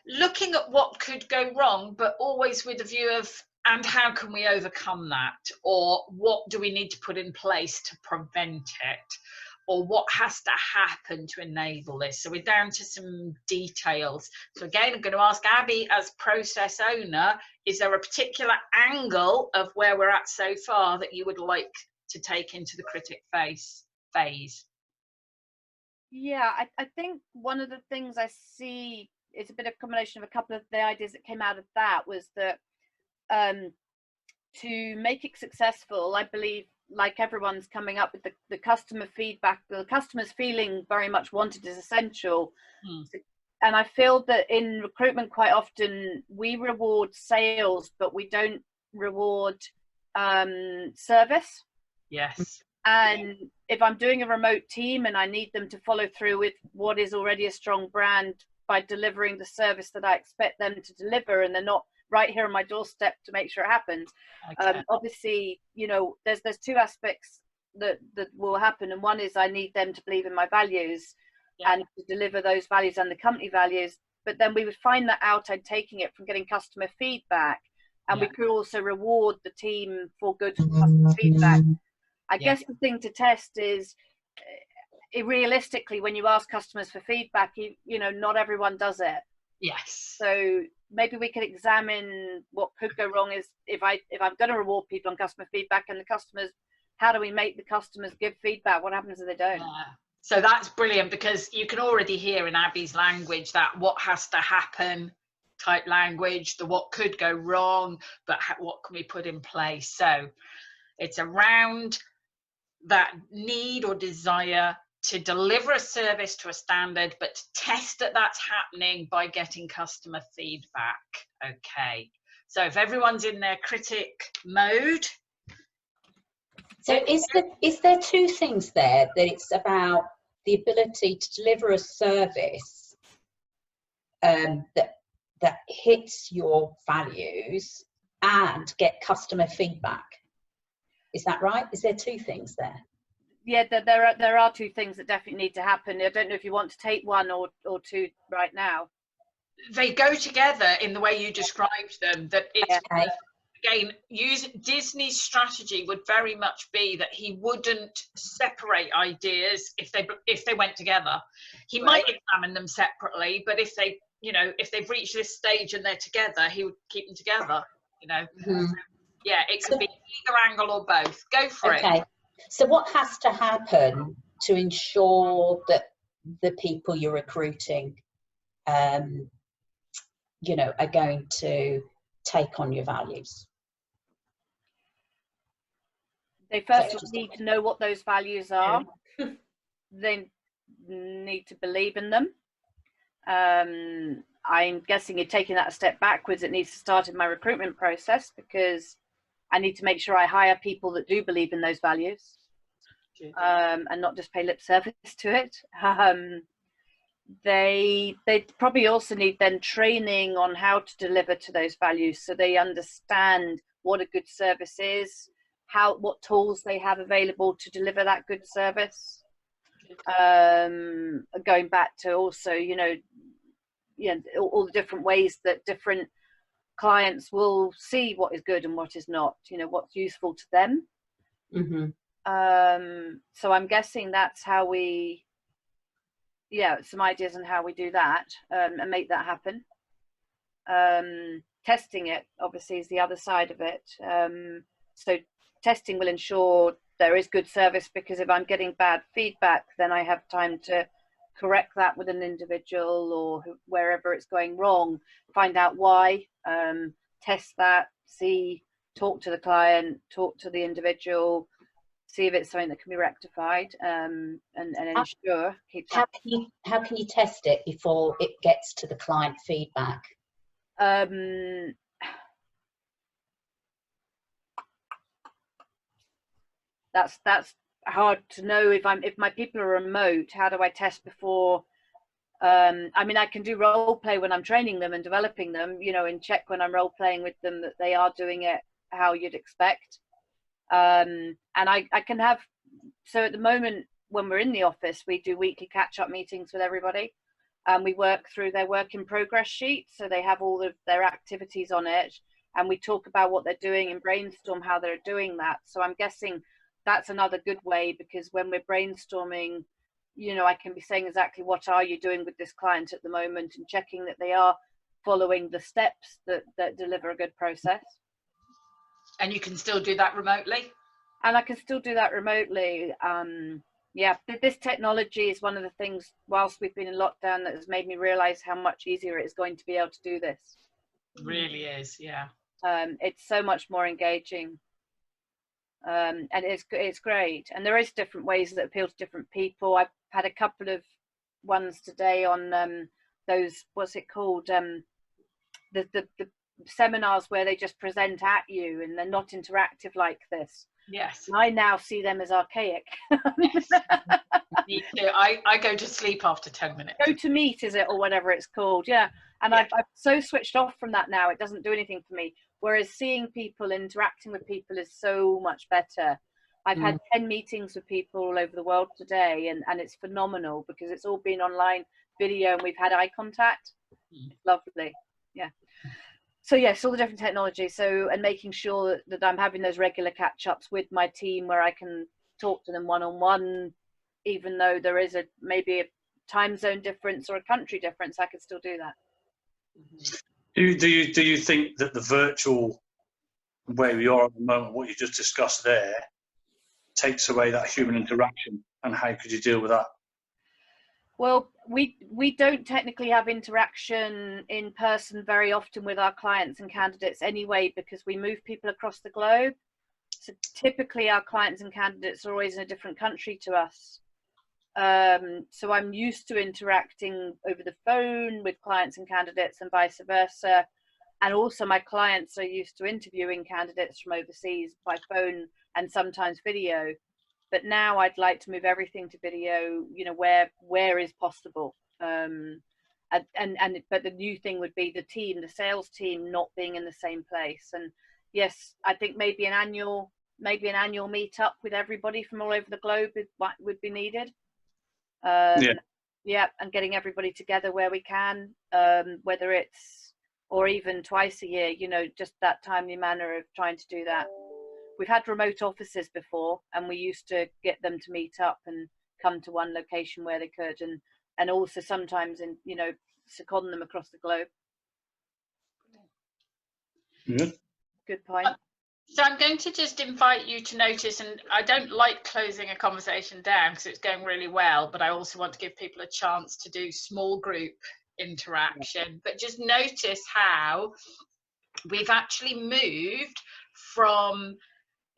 looking at what could go wrong, but always with a view of, and how can we overcome that? Or what do we need to put in place to prevent it? Or what has to happen to enable this? So we're down to some details. So again, I'm going to ask Abby, as process owner, is there a particular angle of where we're at so far that you would like to take into the Critic phase? Yeah, I think one of the things I see is a bit of a combination of a couple of the ideas that came out of that was that to make it successful, I believe, like everyone's coming up with the customer feedback, the customer's feeling very much wanted is essential. And I feel that in recruitment quite often we reward sales, but we don't reward service. Yes. And if I'm doing a remote team and I need them to follow through with what is already a strong brand by delivering the service that I expect them to deliver, and they're not right here on my doorstep to make sure it happens. Okay. Obviously, there's two aspects that will happen, and one is I need them to believe in my values and to deliver those values and the company values. But then we would find that out and taking it from getting customer feedback, and we could also reward the team for good customer feedback. I guess the thing to test is realistically, when you ask customers for feedback, you know, not everyone does it. Yes. So maybe we could examine what could go wrong is if I'm going to reward people on customer feedback and the customers, how do we make the customers give feedback? What happens if they don't? So that's brilliant, because you can already hear in Abby's language that what has to happen type language, the what could go wrong, but what can we put in place? So it's around that need or desire to deliver a service to a standard, but to test that that's happening by getting customer feedback. Okay, so if everyone's in their critic mode. So is there two things there, that it's about the ability to deliver a service that hits your values and get customer feedback? Is that right? Is there two things there? Yeah, there are two things that definitely need to happen. I don't know if you want to take one or two right now. They go together in the way you described them. That it's again, Disney's strategy would very much be that he wouldn't separate ideas if they went together. He might examine them separately, but if they've reached this stage and they're together, he would keep them together. You know. Yeah, it could be either angle or both. Go for it. Okay. So what has to happen to ensure that the people you're recruiting, you know, are going to take on your values? They first need to know what those values are. They need to believe in them. I'm guessing you're taking that a step backwards. It needs to start in my recruitment process, because I need to make sure I hire people that do believe in those values, and not just pay lip service to it. They probably also need then training on how to deliver to those values, so they understand what a good service is, what tools they have available to deliver that good service. Going back to also, you know, all the different ways that different clients will see what is good and what is not, you know, what's useful to them. So I'm guessing that's how we, some ideas on how we do that, and make that happen. Testing it obviously is the other side of it. So testing will ensure there is good service, because if I'm getting bad feedback, then I have time to correct that with an individual or wherever it's going wrong, find out why, test that, talk to the client, talk to the individual, see if it's something that can be rectified, and ensure. How can you test it before it gets to the client feedback? That's hard to know. If my people are remote, how do I test before? I mean, I can do role play when I'm training them and developing them, you know, and check when I'm role playing with them that they are doing it how you'd expect. And I can have, so at the moment when we're in the office, we do weekly catch-up meetings with everybody, and we work through their work in progress sheet, so they have all of their activities on it, and we talk about what they're doing and brainstorm how they're doing that. So I'm guessing that's another good way, because when we're brainstorming, you know, I can be saying exactly what are you doing with this client at the moment, and checking that they are following the steps that deliver a good process. And you can still do that remotely? And I can still do that remotely. Yeah, this technology is one of the things, whilst we've been in lockdown, that has made me realise how much easier it is going to be able to do this. It really is, yeah. It's so much more engaging. And it's great. And there is different ways that appeal to different people. I've had a couple of ones today on those, what's it called? The seminars where they just present at you and they're not interactive like this. Yes. I now see them as archaic. Yes. Me too. I go to sleep after 10 minutes. Go to meet, is it, or whatever it's called? Yeah. And yeah. I've so switched off from that now. It doesn't do anything for me. Whereas seeing people, interacting with people is so much better. I've had 10 meetings with people all over the world today, and it's phenomenal because it's all been online video and we've had eye contact. It's lovely. Yeah. So yes, all the different technologies. So, and making sure that I'm having those regular catch-ups with my team where I can talk to them one-on-one, even though there is maybe a time zone difference or a country difference, I could still do that. Do you think that the virtual way we are at the moment, what you just discussed there, takes away that human interaction, and how could you deal with that? Well, we don't technically have interaction in person very often with our clients and candidates anyway, because we move people across the globe. So typically our clients and candidates are always in a different country to us. So I'm used to interacting over the phone with clients and candidates and vice versa. And also my clients are used to interviewing candidates from overseas by phone and sometimes video. But now I'd like to move everything to video, you know, where is possible. But the new thing would be the sales team not being in the same place. And yes, I think maybe an annual meetup with everybody from all over the globe would be needed. Yeah, and getting everybody together where we can, whether it's, or even twice a year, you know, just that timely manner of trying to do that. We've had remote offices before, and we used to get them to meet up and come to one location where they could, and also sometimes second them across the globe. Yeah. Good point. So I'm going to just invite you to notice, and I don't like closing a conversation down because it's going really well, but I also want to give people a chance to do small group interaction. But just notice how we've actually moved from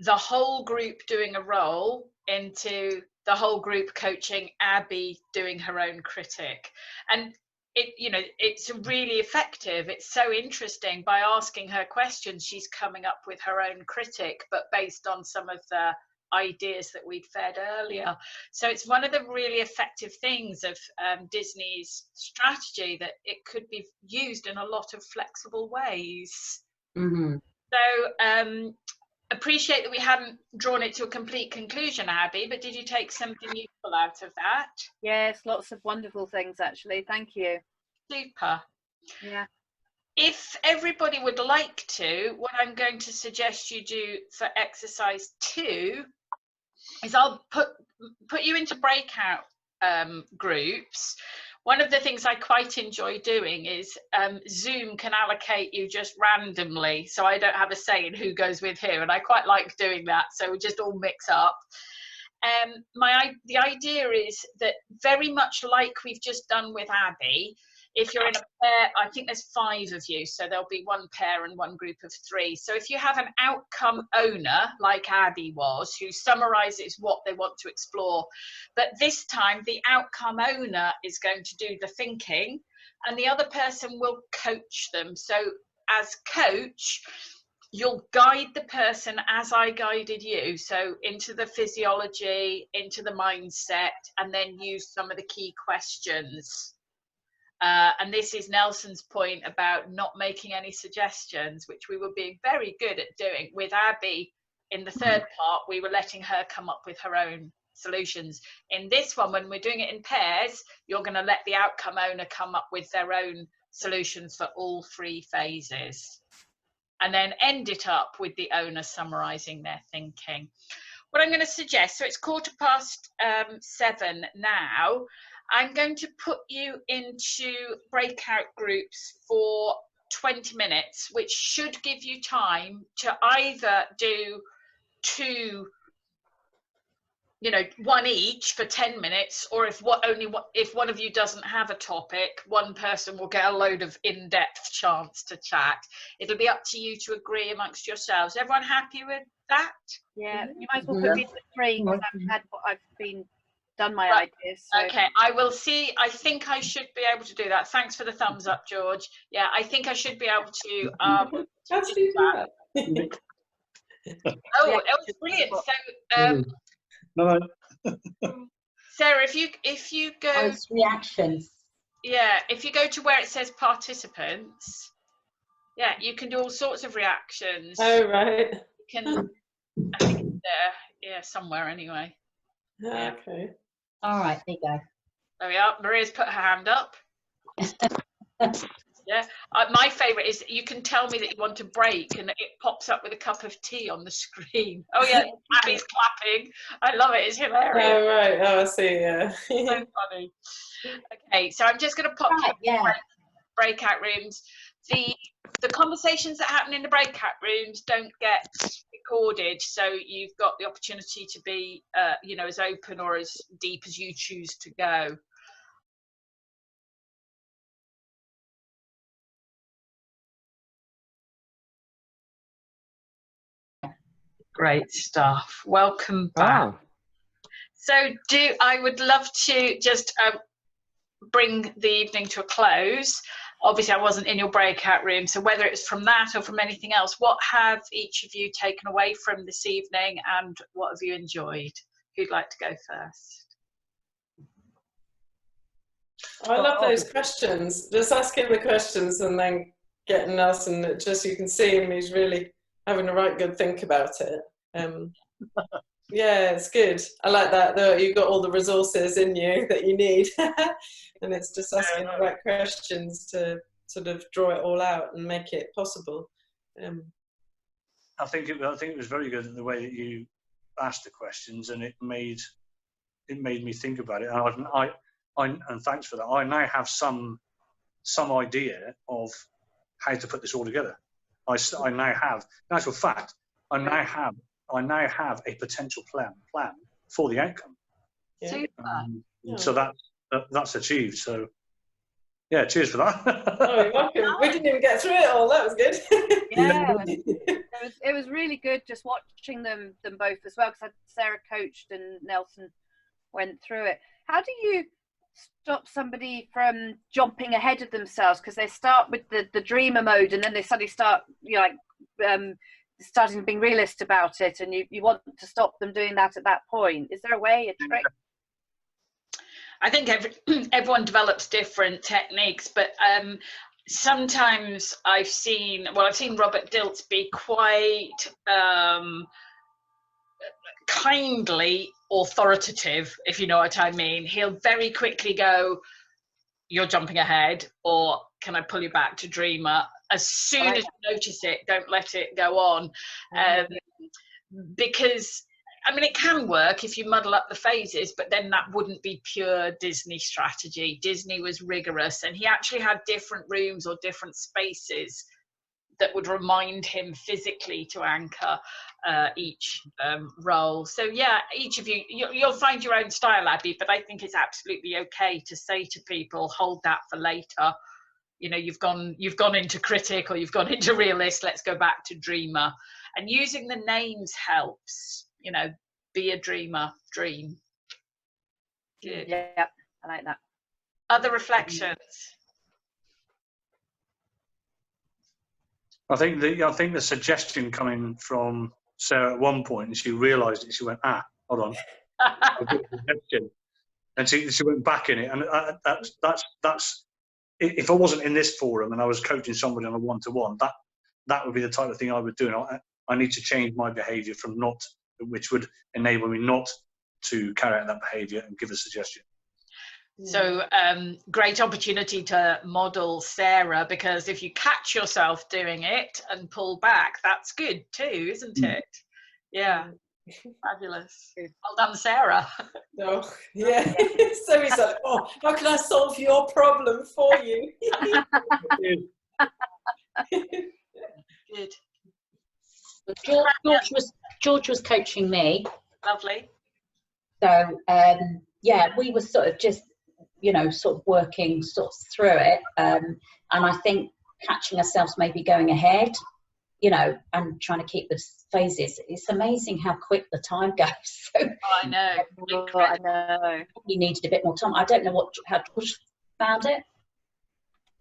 the whole group doing a role into the whole group coaching Abby doing her own critic. And it's really effective. It's so interesting. By asking her questions, she's coming up with her own critic, but based on some of the ideas that we'd fed earlier. So it's one of the really effective things of Disney's strategy, that it could be used in a lot of flexible ways. So appreciate that we hadn't drawn it to a complete conclusion, Abby, but did you take something useful out of that? Yes, lots of wonderful things actually. Thank you. Super. Yeah. If everybody would like to, what I'm going to suggest you do for exercise 2 is I'll put you into breakout groups. One of the things I quite enjoy doing is Zoom can allocate you just randomly, so I don't have a say in who goes with who, and I quite like doing that, so we just all mix up. The idea is that, very much like we've just done with Abby, if you're in a pair, I think there's 5 of you, so there'll be 1 pair and 1 group of 3. So if you have an outcome owner, like Abby was, who summarizes what they want to explore, but this time the outcome owner is going to do the thinking and the other person will coach them. So as coach, you'll guide the person as I guided you, so into the physiology, into the mindset, and then use some of the key questions. And this is Nelson's point about not making any suggestions, which we were being very good at doing. With Abby, in the 3rd part, we were letting her come up with her own solutions. In this one, when we're doing it in pairs, you're going to let the outcome owner come up with their own solutions for all 3 phases. And then end it up with the owner summarizing their thinking. What I'm going to suggest, so it's 7:15 now, I'm going to put you into breakout groups for 20 minutes, which should give you time to either do 2, 1 each for 10 minutes, or if one of you doesn't have a topic, one person will get a load of in-depth chance to chat. It'll be up to you to agree amongst yourselves. Everyone happy with that? Yeah, you might as well put me to 3 because I've done my ideas. So. Okay, I will see. I think I should be able to do that. Thanks for the thumbs up, George. Yeah, I think I should be able to do that. Oh, it was brilliant. So Sarah, if you go reactions. Yeah, if you go to where it says participants, yeah, you can do all sorts of reactions. Oh, right. You can, I think, Yeah, somewhere anyway. Yeah. Okay. All right, there you go. There we are. Maria's put her hand up. Yeah. My favourite is you can tell me that you want a break and it pops up with a cup of tea on the screen. Oh yeah, Abby's clapping. I love it. It's hilarious. Oh, right. Oh, I see. Yeah. So funny. Okay, so I'm just going to pop Right, yeah. breakout rooms. The conversations that happen in the breakout rooms don't get recorded, so you've got the opportunity to be, you know, as open or as deep as you choose to go. Great stuff. Welcome back. So I would love to just bring the evening to a close. Obviously, I wasn't in your breakout room, so whether it's from that or from anything else, what have each of you taken away from this evening and what have you enjoyed? Who'd like to go first? I love those questions. Just asking the questions and then getting Nelson, just you can see him, he's really having a right good think about it. Yeah, it's good. I like that. You've got all the resources in you that you need. And it's just asking the right questions to sort of draw it all out and make it possible. I think it was very good the way that you asked the questions, and it made me think about it. And thanks for that. I now have some idea of how to put this all together. I now have, in actual fact, I now have a potential plan for the outcome. Yeah. So that's achieved. So yeah, cheers for that. Oh, you're welcome. We didn't even get through it all. That was good. Yeah, it was really good just watching them both as well, because Sarah coached and Nelson went through it. How do you stop somebody from jumping ahead of themselves, because they start with the dreamer mode and then they suddenly start, you know, like starting being realist about it, and you want to stop them doing that at that point? Is there a way, a trick? I think everyone develops different techniques, but sometimes I've seen Robert Dilts be quite kindly authoritative, if you know what I mean. He'll very quickly go, "You're jumping ahead," or "Can I pull you back to dreamer?" As soon as you notice it, don't let it go on. Because I mean, it can work if you muddle up the phases, but then that wouldn't be pure Disney strategy. Disney was rigorous, and he actually had different rooms or different spaces that would remind him physically to anchor each role. So yeah, each of you'll find your own style, Abby, but I think it's absolutely okay to say to people, hold that for later. You know, you've gone into critic or you've gone into realist, let's go back to dreamer. And using the names helps. You know, be a dreamer, dream. Good. Yeah, I like that. Other reflections? I think the suggestion coming from Sarah at one point, and she realised it. She went, hold on, and she went back in it. And that's if I wasn't in this forum and I was coaching somebody on a one-to-one, that would be the type of thing I would do. And I need to change my behaviour from not, which would enable me not to carry out that behaviour and give a suggestion. So great opportunity to model Sarah, because if you catch yourself doing it and pull back, that's good too, isn't it? Yeah. Fabulous. Well done, Sarah. Oh, yeah. So he's like, oh, how can I solve your problem for you? Good. George was coaching me. Lovely. So yeah, we were sort of just, you know, sort of working sort of through it, and I think catching ourselves maybe going ahead, you know, and trying to keep the phases. It's amazing how quick the time goes. So I know. I know. you needed a bit more time. I don't know how George found it.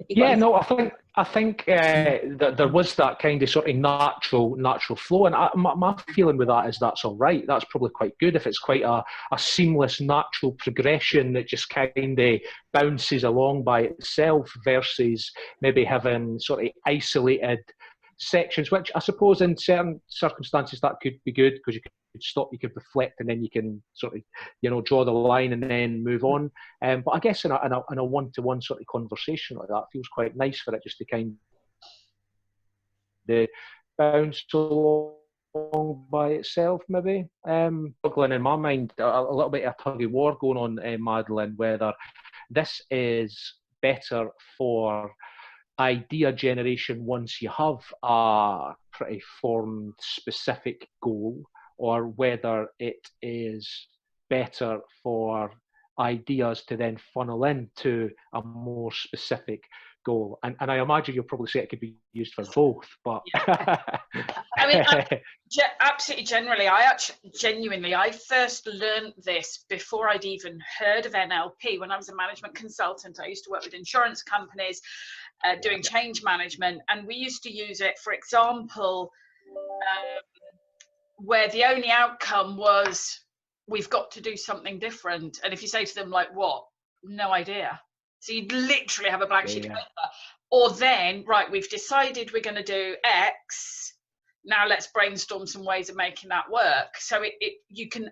Yeah, no, I think that there was that kind of sort of natural flow, and my feeling with that is that's all right. That's probably quite good if it's quite a seamless, natural progression that just kind of bounces along by itself, versus maybe having sort of isolated sections, which I suppose in certain circumstances that could be good, because you stop, you could reflect, and then you can sort of, you know, draw the line and then move on. But I guess in a one-to-one sort of conversation like that, feels quite nice for it just to kind of bounce along by itself, maybe. Struggling in my mind, a little bit of tug of war going on, Madeleine, whether this is better for idea generation once you have a pretty formed specific goal, or whether it is better for ideas to then funnel into a more specific goal. And I imagine you'll probably say it could be used for both, but I mean, absolutely genuinely, genuinely, I first learned this before I'd even heard of NLP. When I was a management consultant, I used to work with insurance companies doing change management, and we used to use it, for example, where the only outcome was, we've got to do something different. And if you say to them, like, what? No idea. So you'd literally have a blank sheet of paper. Or then, right, we've decided we're going to do X. Now let's brainstorm some ways of making that work. So you can,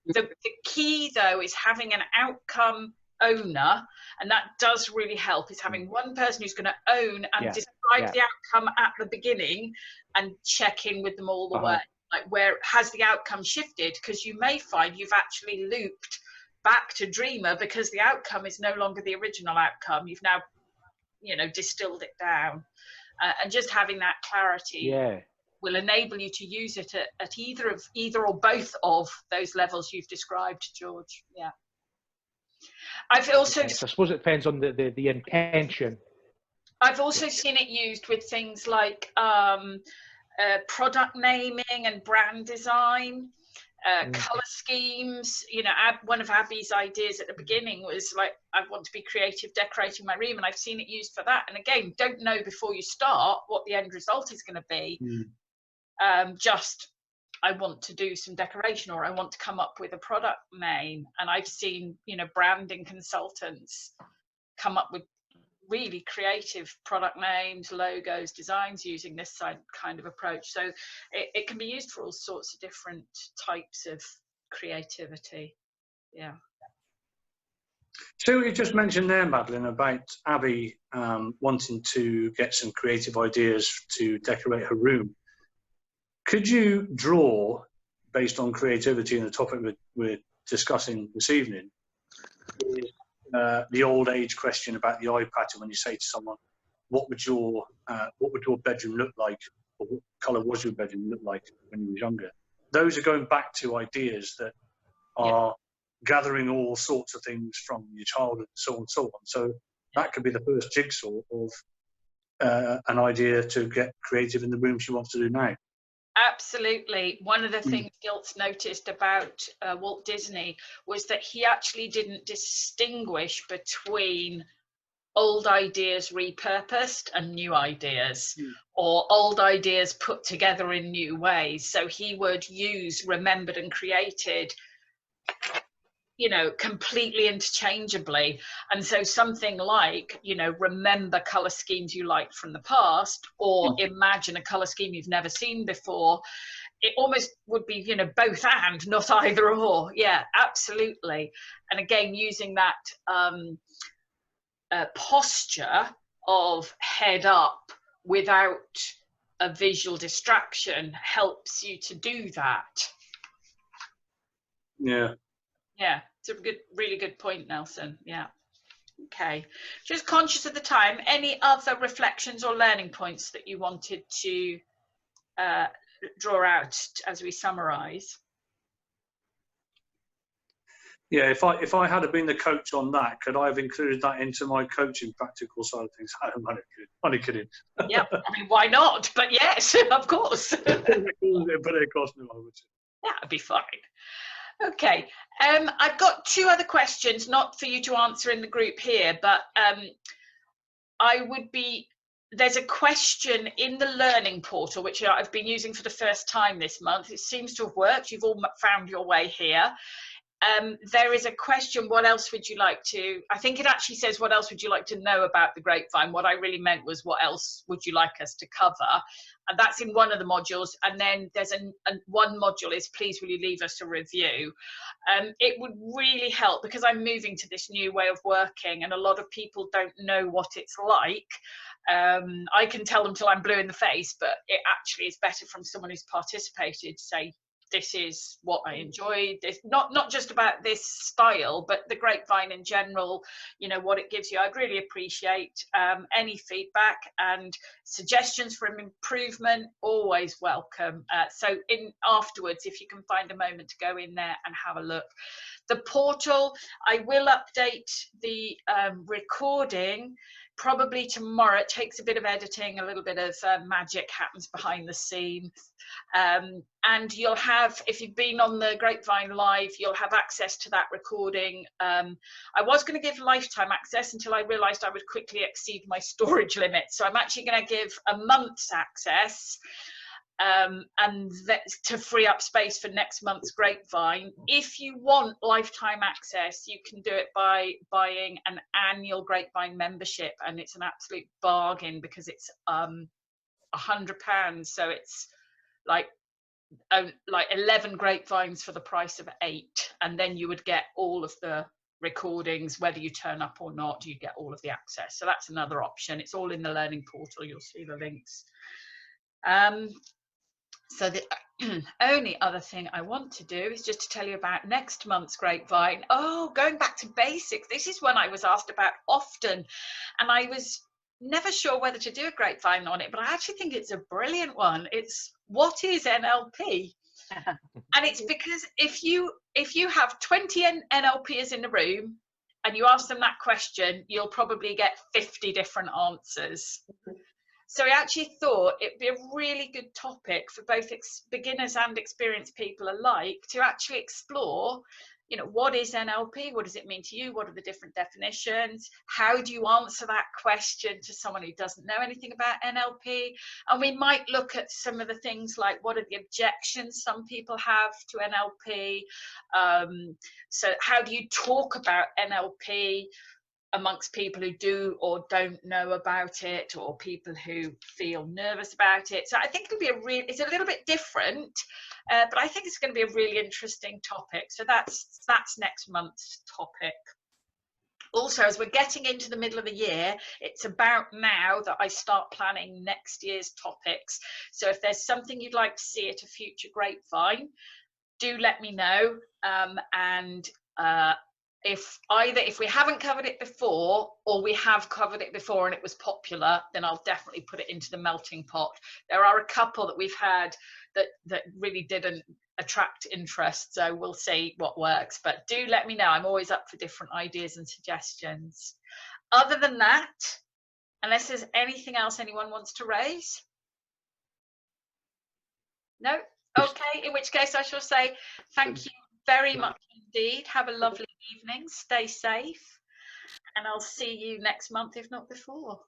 the key though is having an outcome owner, and that does really help, is having one person who's going to own and describe the outcome at the beginning and check in with them all the way. Like, where has the outcome shifted? Because you may find you've actually looped back to Dreamer because the outcome is no longer the original outcome. You've now, you know, distilled it down, and just having that clarity will enable you to use it at either or both of those levels you've described, George. Yeah. I've also, I suppose it depends on the intention. I've also seen it used with things like product naming and brand design, color schemes. You know, one of Abby's ideas at the beginning was like, I want to be creative decorating my room, and I've seen it used for that. And again, don't know before you start what the end result is going to be. Just, I want to do some decoration, or I want to come up with a product name. And I've seen, you know, branding consultants come up with really creative product names, logos, designs using this kind of approach. So it can be used for all sorts of different types of creativity. Yeah. So you just mentioned there, Madeleine, about Abby wanting to get some creative ideas to decorate her room. Could you draw, based on creativity and the topic we're discussing this evening, the old age question about the eye pattern, when you say to someone, what would your bedroom look like, or what colour was your bedroom look like when you were younger? Those are going back to ideas that are gathering all sorts of things from your childhood, so on and so on. So that could be the first jigsaw of an idea to get creative in the room she wants to do now. Absolutely. One of the things Dilts noticed about Walt Disney was that he actually didn't distinguish between old ideas repurposed and new ideas, or old ideas put together in new ways. So he would use remembered and created, you know, completely interchangeably. And so something like, you know, remember color schemes you liked from the past, or imagine a color scheme you've never seen before. It almost would be, you know, both and, not either or. Yeah, absolutely. And again, using that posture of head up without a visual distraction helps you to do that. Yeah. Yeah, it's a really good point, Nelson. Yeah. Okay. Just conscious of the time, any other reflections or learning points that you wanted to draw out as we summarize? Yeah, if I had been the coach on that, could I have included that into my coaching practical side of things? I'm only kidding. Yeah, I mean, why not? But yes, of course. But it cost me, I would say. Yeah, it'd be fine. Okay, I've got two other questions, not for you to answer in the group here, but there's a question in the learning portal, which I've been using for the first time this month. It seems to have worked. You've all found your way here. There is a question, what else would you like to, I think it actually says, what else would you like to know about the grapevine? What I really meant was, what else would you like us to cover? And that's in one of the modules. And then there's one module is, please will you leave us a review? It would really help, because I'm moving to this new way of working and a lot of people don't know what it's like. I can tell them till I'm blue in the face, but it actually is better from someone who's participated to say, this is what I enjoyed. It's not just about this style, but the grapevine in general, you know, what it gives you. I'd really appreciate any feedback and suggestions for improvement, always welcome. So afterwards, if you can find a moment to go in there and have a look. The portal, I will update the recording probably tomorrow. It takes a bit of editing, a little bit of magic happens behind the scenes. And you'll have, if you've been on the Grapevine Live, you'll have access to that recording. I was going to give lifetime access until I realized I would quickly exceed my storage limit. So I'm actually going to give a month's access, and to free up space for next month's Grapevine. If you want lifetime access, you can do it by buying an annual Grapevine membership, and it's an absolute bargain because it's £100, so it's like 11 Grapevines for the price of 8, and then you would get all of the recordings, whether you turn up or not, you get all of the access. So that's another option. It's all in the learning portal, you'll see the links. So the only other thing I want to do is just to tell you about next month's Grapevine. Oh, going back to basics, this is one I was asked about often, and I was never sure whether to do a Grapevine on it, but I actually think it's a brilliant one. It's, what is NLP? And it's because if you have 20 NLPers in the room and you ask them that question, you'll probably get 50 different answers. So I actually thought it'd be a really good topic for both beginners and experienced people alike to actually explore, you know, what is NLP? What does it mean to you? What are the different definitions? How do you answer that question to someone who doesn't know anything about NLP? And we might look at some of the things like, what are the objections some people have to NLP? So how do you talk about NLP amongst people who do or don't know about it, or people who feel nervous about it? So I think it'll be it's a little bit different, but I think it's going to be a really interesting topic. So that's next month's topic. Also, as we're getting into the middle of the year, it's about now that I start planning next year's topics. So if there's something you'd like to see at a future Grapevine, do let me know. If we haven't covered it before, or we have covered it before and it was popular, then I'll definitely put it into the melting pot. There are a couple that we've had that really didn't attract interest, so we'll see what works. But do let me know. I'm always up for different ideas and suggestions. Other than that, unless there's anything else anyone wants to raise? No? Okay, in which case I shall say thank you very much indeed. Have a lovely evening, stay safe, and I'll see you next month, if not before.